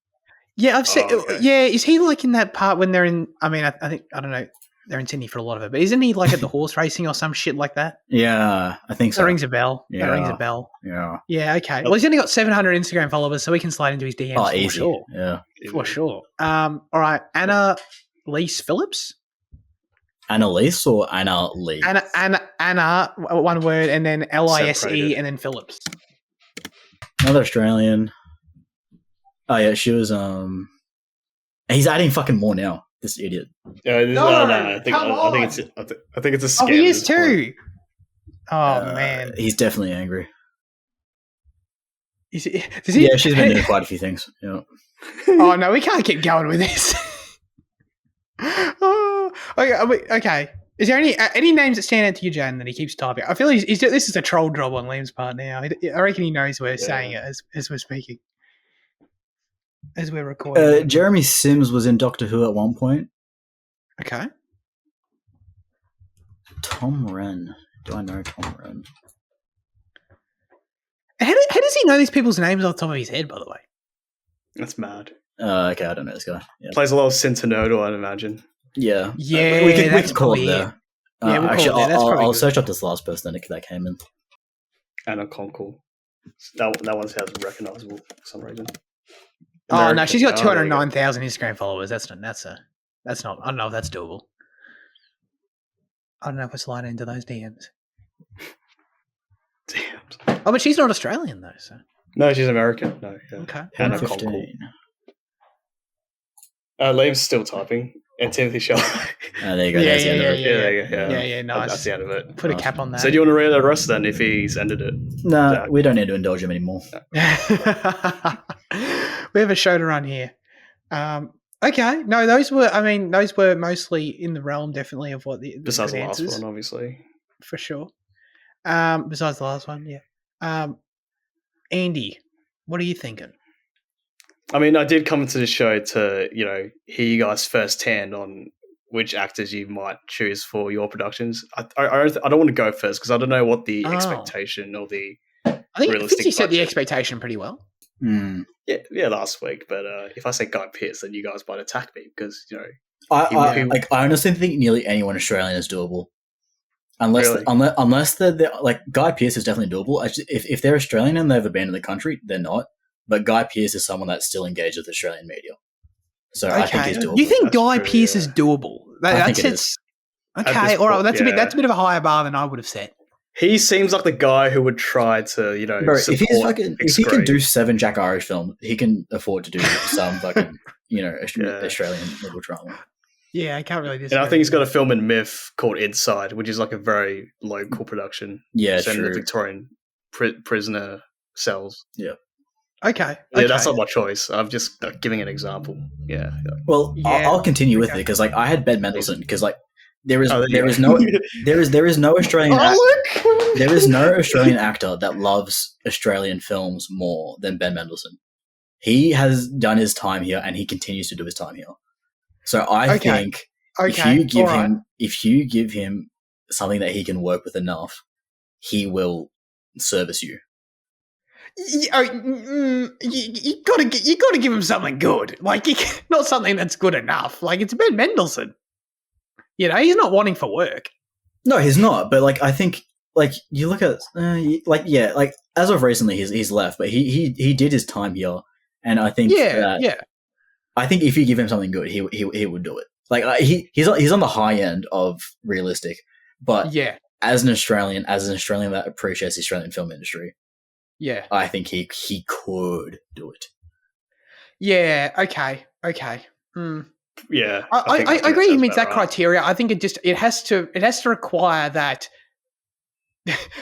Yeah, I've seen. Okay. Yeah, is he like in that part when they're in? I mean, I think I don't know. They're in Sydney for a lot of it, but isn't he like at the horse racing or some shit like that? Yeah, I think so. That rings a bell. Yeah. That rings a bell. Yeah. Yeah, okay. Well, he's only got 700 Instagram followers, so we can slide into his DMs for easy. Sure. Yeah. For sure. All right. Anna Lise Phillips? Annalise or Anna Lee? Anna, one word, and then Lise, and then Phillips. Another Australian. Oh, yeah, she was, he's adding fucking more now. This idiot. No, I think it's a scam. Oh, he is too. Oh man, he's definitely angry. Does he? Yeah, she's been doing quite a few things. Yeah. Oh no, we can't keep going with this. Okay. Is there any names that stand out to you, Jan, that he keeps typing? I feel this is a troll job on Liam's part now. I reckon he knows we're saying it as we're speaking. As we're recording. Jeremy Sims was in Doctor Who at one point. Okay. Tom Wren. Do I know Tom Wren? How does he know these people's names off the top of his head, by the way? That's mad. Okay, I don't know this guy. Yeah. Plays a lot of Centinodal, I'd imagine. Yeah. We can call it there. Yeah, we'll actually, call it there. I'll search up this last person that came in. Anna Conkle. That one sounds recognisable for some reason. Oh no, she's got 209,000 Instagram followers. That's not. I don't know if that's doable. I don't know if I slide into those DMs. Damn. Oh, but she's not Australian, though, so. No, she's American. No. Yeah. Okay. Hannah 15. Conkle. Liam's still typing. And Timothy Shelby. There you go. Yeah, nice. That's the end of it. Put a cap on that. So do you want to read the rest then if he's ended it? No, we don't need to indulge him anymore. We have a show to run here. Okay. No, those were mostly in the realm, definitely, of what the Besides the last answers, one, obviously. for sure. Besides the last one, yeah. Andy, what are you thinking? I mean, I did come into the show to, hear you guys firsthand on which actors you might choose for your productions. I don't want to go first because I don't know what the expectation or the I think realistic you set the budget. expectation pretty well. Mm. Yeah, last week. But if I say Guy Pearce, then you guys might attack me because, I honestly think nearly anyone Australian is doable. Unless they're like Guy Pearce is definitely doable. If they're Australian and they've abandoned the country, they're not. But Guy Pearce is someone that's still engaged with Australian media. So I think he's doable. You think That's Guy true, Pearce yeah. is doable? I think it is. Okay, all right. That's a bit of a higher bar than I would have set. He seems like the guy who would try to, Bro, support if he can do 7 Jack Irish films, he can afford to do some fucking, Australian level drama. Yeah, I can't really disagree. And I think he's got a film in MIFF called Inside, which is like a very local production. Yeah, set in true. the Victorian prisoner cells. Yeah. Okay. Yeah, that's not my choice. I'm just giving an example. Yeah. Well, Yeah. I'll continue with it because I had Ben Mendelsohn because there is no Australian there is no Australian actor that loves Australian films more than Ben Mendelsohn. He has done his time here and he continues to do his time here. So I think if you give him something that he can work with enough, he will service you. You gotta give him something good. Like not something that's good enough. Like it's Ben Mendelsohn. He's not wanting for work. No, he's not. But I think you look at as of recently he's left, but he did his time here, and I think I think if you give him something good, he would do it. He's on the high end of realistic, but as an Australian that appreciates the Australian film industry, I think he could do it. Yeah. Okay. Yeah. I agree. He meets that criteria. I think it has to require that.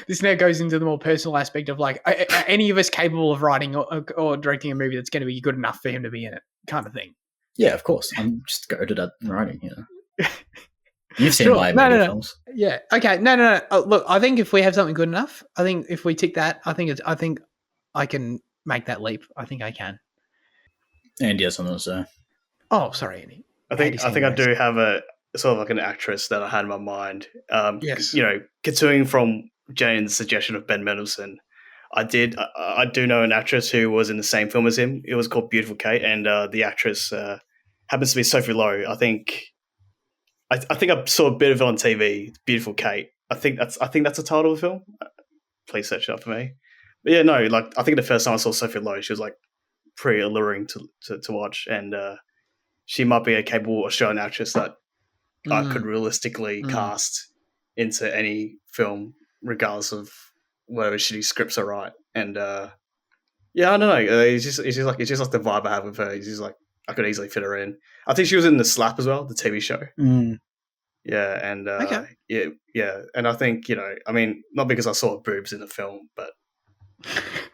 This now goes into the more personal aspect of are any of us capable of writing or directing a movie that's going to be good enough for him to be in it, kind of thing. Yeah, of course. I'm just goated at writing. You've seen my movie films. Yeah. Okay. No. Look, I think if we have something good enough, I think if we tick that, I think I can make that leap. I think I can. Andy has something to say. Oh, sorry, Andy. I think I do have a sort of like an actress that I had in my mind. Yes. Continuing from Jane's suggestion of Ben Mendelsohn, I do know an actress who was in the same film as him. It was called Beautiful Kate, and the actress happens to be Sophie Lowe. I think I saw a bit of it on TV. Beautiful Kate. I think that's the title of the film. Please search it up for me. But yeah, no, I think the first time I saw Sophie Lowe, she was pretty alluring to watch, and she might be a capable Australian actress that I could realistically cast into any film, regardless of whatever shitty scripts are right. And I don't know. It's just like the vibe I have with her. It's just I could easily fit her in. I think she was in The Slap as well, the TV show. Yeah, and and I think I mean, not because I saw boobs in the film, but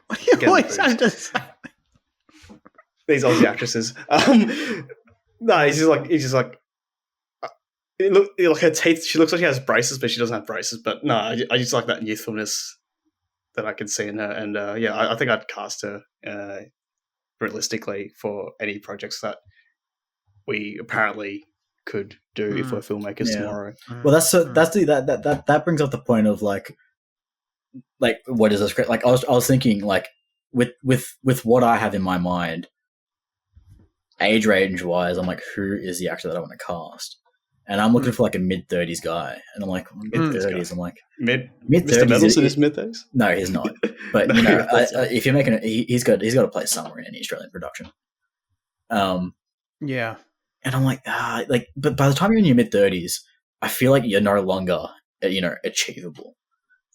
what do you always have to say? These Aussie actresses. No, it's just like it look like her teeth. She looks like she has braces, but she doesn't have braces. But no, I just like that youthfulness that I can see in her, and I think I'd cast her realistically for any projects that we apparently could do if we're filmmakers tomorrow. Well, that brings up the point of what is a script? I was thinking with what I have in my mind. Age range wise, I'm who is the actor that I want to cast? And I'm looking for a mid-30s guy, and I'm mid-30s. I'm mid-30s. Mr. Mendelsohn is mid-30s? No, he's not. But if you're making it, he's got to play somewhere in any Australian production. Yeah. And I'm but by the time you're in your mid-30s, I feel like you're no longer, achievable.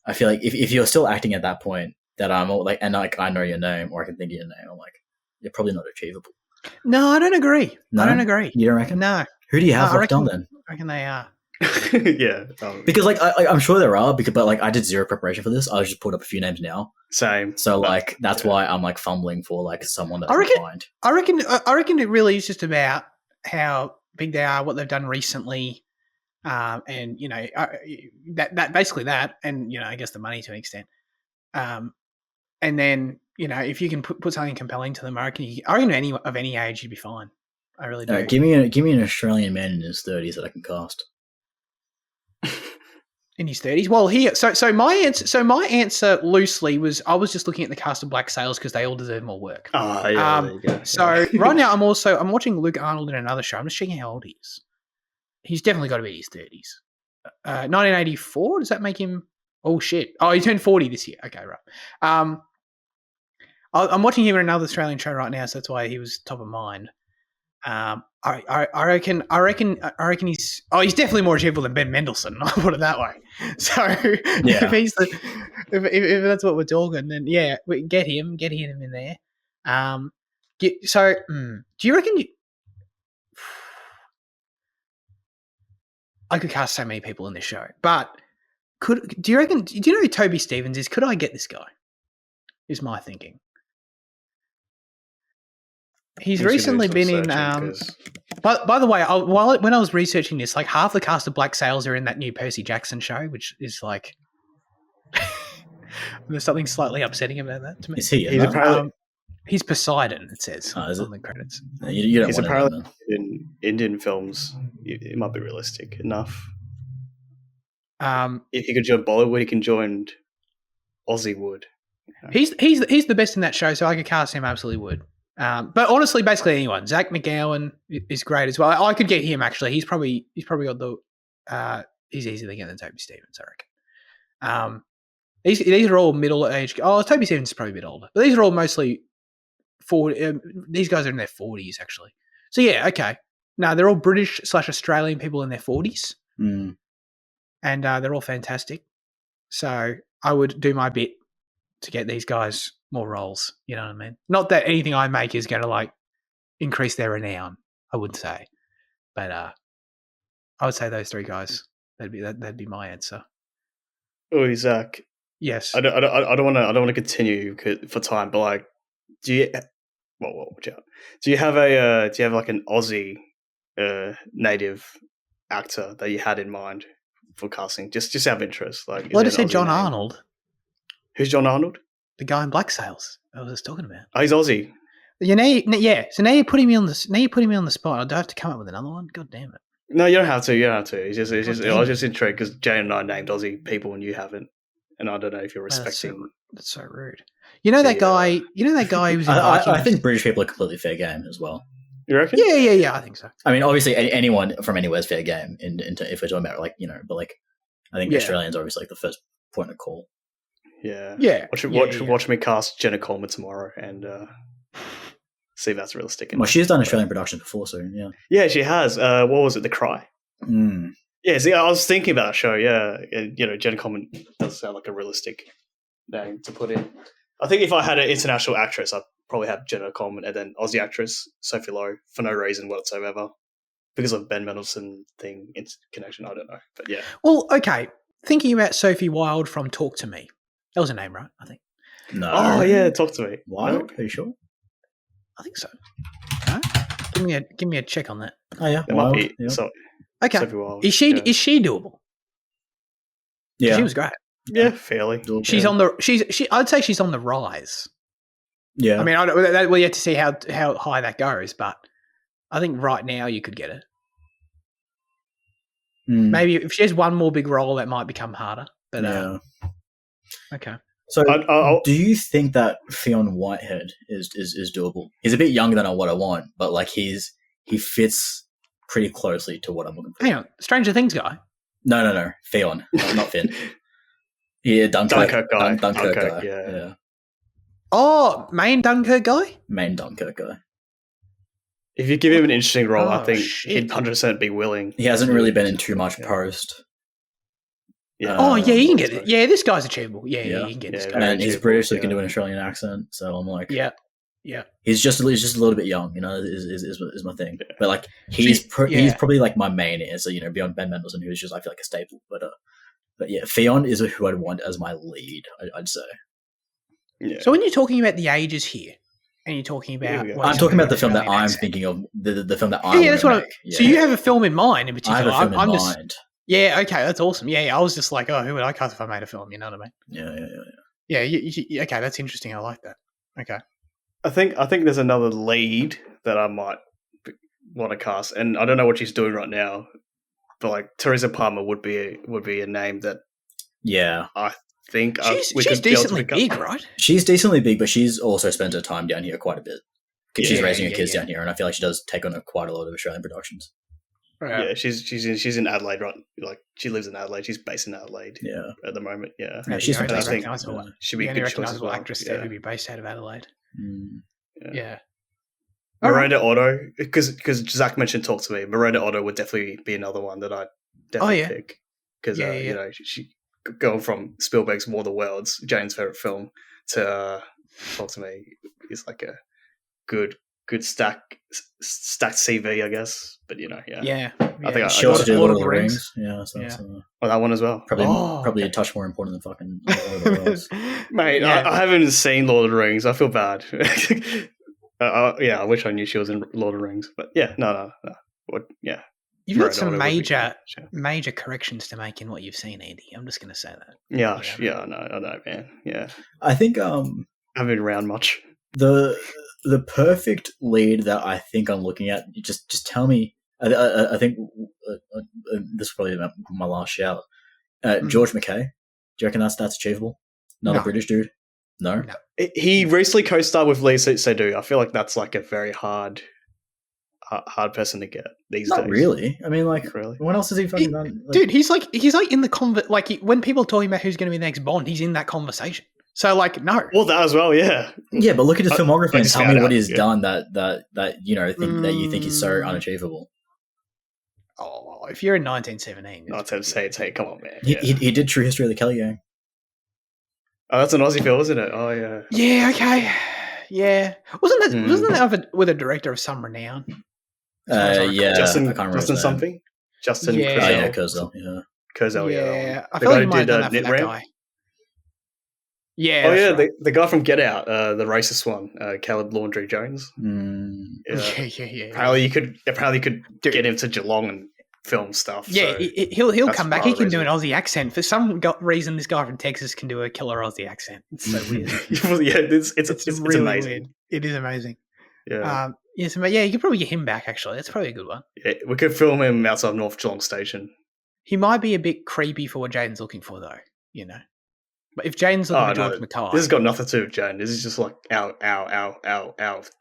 I feel like if you're still acting at that point, that I'm all like, and like I know your name or I can think of your name, I'm like, you're probably not achievable. No, I don't agree. No? I don't agree. You don't reckon? No. Who do you have left on then? I reckon they are. Yeah. Because like I'm sure there are, but like I did zero preparation for this. I just put up a few names now. Same. So like that's why I'm like fumbling for like someone that I I reckon- can find. I reckon it really is just about how big they are, what they've done recently, and that basically that, and I guess the money to an extent. And then if you can put something compelling to them, I reckon any of any age you'd be fine. I really do. Give me an Australian man in his 30s that I can cast. In his 30s. Well, so my answer loosely was I was just looking at the cast of Black Sails because they all deserve more work. Oh, yeah. There you go. So right now I'm watching Luke Arnold in another show. I'm just checking how old he is. He's definitely got to be in his 30s. 1984. Does that make him? Oh shit! Oh, he turned 40 this year. Okay, right. I'm watching him in another Australian show right now, so that's why he was top of mind. I reckon he's definitely more achievable than Ben Mendelsohn. I'll put it that way. So Yeah. if that's what we're talking, then yeah, we get him in there. Do you reckon I could cast so many people in this show, but do you know who Toby Stevens is? Could I get this guy? Is my thinking. He's recently been in. By the way, when I was researching this, like half the cast of Black Sails are in that new Percy Jackson show, which is like there's something slightly upsetting about that to me. Is he? He's apparently he's Poseidon. It says is it? on the credits. You don't he's want apparently in Indian films. It might be realistic enough. If he could join Bollywood, he can join Aussie Wood. He's the best in that show, so I could cast him. Absolutely would. But honestly, basically anyone. Zach McGowan is great as well. I could get him actually. He's probably got the. He's easily getting the Toby Stevens, I reckon. These are all middle age. Oh, Toby Stevens is probably a bit older, but these are all mostly 40. These guys are in their 40s actually. So yeah, okay. No, they're all British/Australian people in their 40s, and they're all fantastic. So I would do my bit to get these guys more roles. You know what I mean? Not that anything I make is going to like increase their renown. I wouldn't say, but I would say those three guys. That'd be my answer. Oh, Zach. Yes. I don't want to continue for time, but like, do you? Well, watch out. Do you have like an Aussie native actor that you had in mind for casting? Just out of interest, like. Well, I just said John Arnold. Who's John Arnold? The guy in Black Sails I was just talking about. Oh, he's Aussie. Yeah. So now you're putting me on the spot. I'd have to come up with another one. God damn it. No, you don't have to. I was just intrigued because Jane and I named Aussie people and you haven't, and I don't know if you're respecting. That's so rude. You know that guy. You know that guy who was. I think British people are completely fair game as well. You reckon? Yeah. I think so. I mean, obviously, anyone from anywhere is fair game. If we're talking about like but like, I think Australians are obviously like the first point of call. Yeah. Watch me cast Jenna Coleman tomorrow and see if that's realistic. Well, she's done Australian productions before, so yeah. Yeah, she has. What was it? The Cry. Mm. Yeah, see, I was thinking about that show. Yeah, and, Jenna Coleman does sound like a realistic name to put in. I think if I had an international actress, I'd probably have Jenna Coleman and then Aussie actress Sophie Lowe for no reason whatsoever, because of Ben Mendelsohn thing connection. I don't know, but yeah. Well, okay. Thinking about Sophie Wilde from Talk to Me. That was her name, right? I think. No. Oh yeah, Talk to Me. Wilde? Are you sure? I think so. No? Give me a check on that. Oh yeah, it might be. Yeah. So, okay. Sophie Wilde, is she doable? Yeah, she was great. Yeah, fairly. She's on the I'd say she's on the rise. Yeah. I mean, we have to see how high that goes, but I think right now you could get it. Maybe if she has one more big role, that might become harder. But yeah. Okay. So, do you think that Fionn Whitehead is doable? He's a bit younger than what I want, but like he fits pretty closely to what I'm looking for. Hang on, Stranger Things guy? No, Fionn, not Finn. Yeah, Dunkirk guy. Dunkirk guy. Yeah. Oh, main Dunkirk guy? Main Dunkirk guy. If you give him an interesting role, I think he'd 100% be willing. He hasn't really been in too much post. Yeah. He can get it. Yeah, this guy's achievable. Yeah, he can get this guy. And he's British, so he can do an Australian accent. So I'm like, yeah. He's just a little bit young, is my thing. But like, he's probably like my main answer, beyond Ben Mendelsohn, who's just I feel like a staple. But yeah, Fionn is who I'd want as my lead. I'd say. Yeah. So when you're talking about the ages here, and you're talking about, I'm talking about the film that I'm thinking of, the film that I that's what. So you have a film in mind in particular. I have a film in mind. Yeah, okay, that's awesome. Yeah, I was just like, who would I cast if I made a film? You know what I mean? Yeah. Yeah, okay, that's interesting. I like that. Okay. I think there's another lead that I might want to cast, and I don't know what she's doing right now, but like Teresa Palmer would be a name that. Yeah. I think she's decently big, right? She's decently big, but she's also spent her time down here quite a bit because she's raising her kids down here, and I feel like she does take on quite a lot of Australian productions. Right. Yeah, she's in Adelaide, right? Like she lives in Adelaide. She's based in Adelaide. Yeah, at the moment. Yeah, she's fantastic. She'd be a good choice as well. Actress there who'd be based out of Adelaide. Yeah. Miranda Otto, because Zach mentioned Talk to Me. Miranda Otto would definitely be another one that I'd definitely pick because she going from Spielberg's War of the Worlds, Jane's favorite film, to Talk to Me is like a good stacked CV, I guess. But yeah. I think she also did Lord of the Rings. Yeah, that one as well. Probably a touch more important than fucking Lord of the Rings. Mate, I haven't seen Lord of the Rings. I feel bad. I wish I knew she was in Lord of the Rings, but no. Yeah. You've got some major corrections to make in what you've seen, Andy. I'm just going to say that. Yeah, I know, man. Yeah. I think I haven't been around much. The perfect lead that I think I'm looking at, just tell me. I think this is probably my last shout. George McKay. Do you reckon that's achievable? Another British dude? No. He recently co-starred with Lee Seydoux. I feel like that's like a very hard person to get these days. Not really. I mean, like, really? What else has he fucking done? Like, dude, he's like in the when people are talking about who's going to be the next Bond, he's in that conversation. So, like, no. Well, that as well, yeah. Yeah, but look at his filmography and tell me what he's done that you think is so unachievable. Oh, if you're in 1917. 1917, come on, man. He did True History of the Kelly Gang. Oh, that's an Aussie film, isn't it? Oh, yeah. Yeah, okay. Yeah. Wasn't that with a director of some renown? Yeah. Justin something? Justin Kurzel. Kurzel, yeah. I feel like you might have done that for that guy. Yeah. Oh, yeah, right. the guy from Get Out, the racist one, Caleb Laundrie Jones. Yeah. Apparently you could get him to Geelong and film stuff. Yeah, so he'll come back. He can do an Aussie accent. For some reason, this guy from Texas can do a killer Aussie accent. It's so weird. Yeah, it's really amazing. Weird. It is amazing. Yeah. You could probably get him back, actually. That's probably a good one. Yeah, we could film him outside North Geelong Station. He might be a bit creepy for what Jaden's looking for, though, But if Jaden's looking for George Mackay... This has got nothing to do with Jaden. This is just like our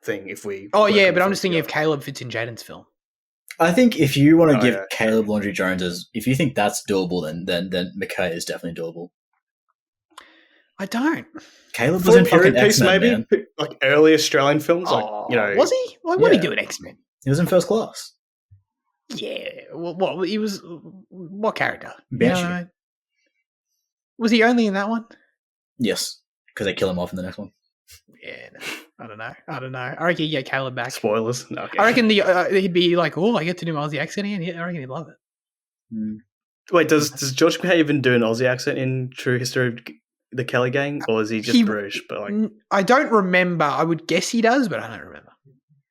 thing if we... Oh, yeah, but I'm just thinking if Caleb fits in Jaden's film. I think if you want to give Caleb Laundrie Jones if you think that's doable, then McKay is definitely doable. I don't. Caleb was in fucking X-Men, maybe man. Like early Australian films, Was he? What did he do in X-Men? He was in First Class. Yeah. Well, he was what character? Banshee. Was he only in that one? Yes, because they kill him off in the next one. Yeah, no, I don't know. I reckon you get Caleb back. Spoilers. No, okay. I reckon he'd be like, "Oh, I get to do my Aussie accent again." I reckon he'd love it. Wait, does George McKay even do an Aussie accent in True History of the Kelly Gang, or is he just British? But I don't remember. I would guess he does, but I don't remember.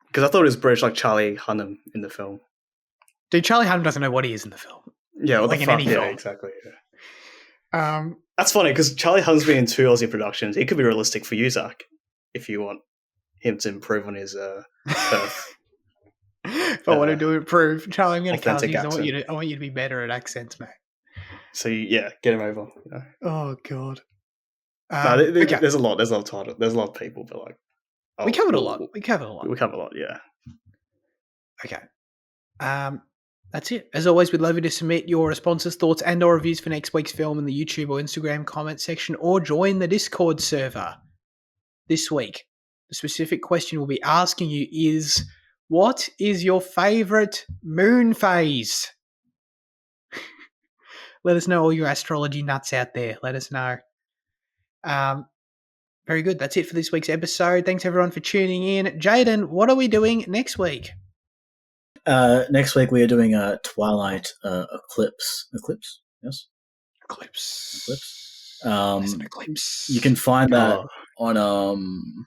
Because I thought it was British, like Charlie Hunnam in the film. Dude, Charlie Hunnam doesn't know what he is in the film. Yeah, what like the fuck? In any film. Exactly. Yeah. That's funny because Charlie Hunnam's been in 2 Aussie productions. He could be realistic for you, Zach, if you want him to improve on his Perth. If I want him to improve, Charlie, I'm going to cast you. I want you to be better at accents, mate. So get him over. Oh God. There's a lot. There's a lot of title. There's a lot of people, but like we covered a lot. We cover a lot. Yeah. Okay. That's it. As always, we'd love you to submit your responses, thoughts, and/or reviews for next week's film in the YouTube or Instagram comment section, or join the Discord server this week. The specific question we'll be asking you is, What is your favourite moon phase? Let us know, all your astrology nuts out there. Let us know. Very good. That's it for this week's episode. Thanks everyone for tuning in. Jaden, what are we doing next week? Next week we are doing a Twilight Eclipse. Eclipse? Yes? Eclipse. Eclipse. Eclipse. You can find that on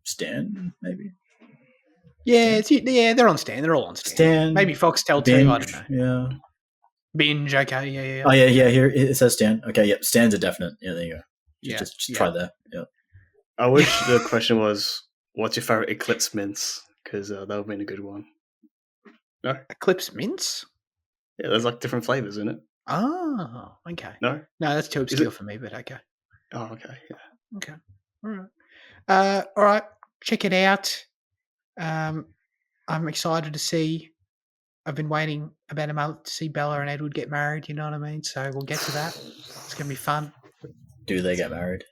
Stan, maybe? Yeah, they're on Stan. They're all on Stan. Maybe Foxtel too, I don't know. Yeah. Binge, okay, yeah. Oh, yeah, here it says Stan. Okay, yep, Stan's a definite. Yeah, there you go. Just try that. Yeah. I wish the question was, what's your favourite Eclipse mints? Because that would have been a good one. No? Eclipse mints? Yeah, there's like different flavours in it. Oh, okay. No, that's too obscure for me, but okay. Oh, okay, yeah. Okay, all right. Check it out. I'm excited to see. I've been waiting about a month to see Bella and Edward get married. You know what I mean? So we'll get to that. It's gonna be fun. Do they get married?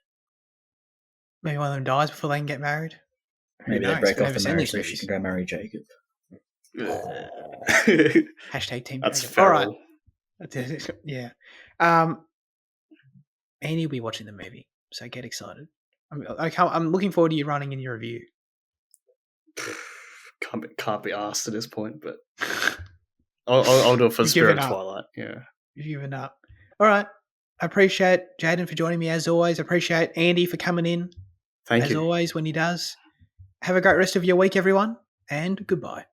Maybe one of them dies before they can get married. Maybe they break off the marriage so she can go marry Jacob. Hashtag team. That's Jacob. All right. Yeah. Andy will be watching the movie, so get excited. I'm looking forward to you running in your review. Can't be asked at this point, but I'll do it for the Spirit of Twilight. Yeah. You've given up. All right. I appreciate Jaden for joining me as always. I appreciate Andy for coming in. Thank you. As always, when he does. Have a great rest of your week, everyone, and goodbye.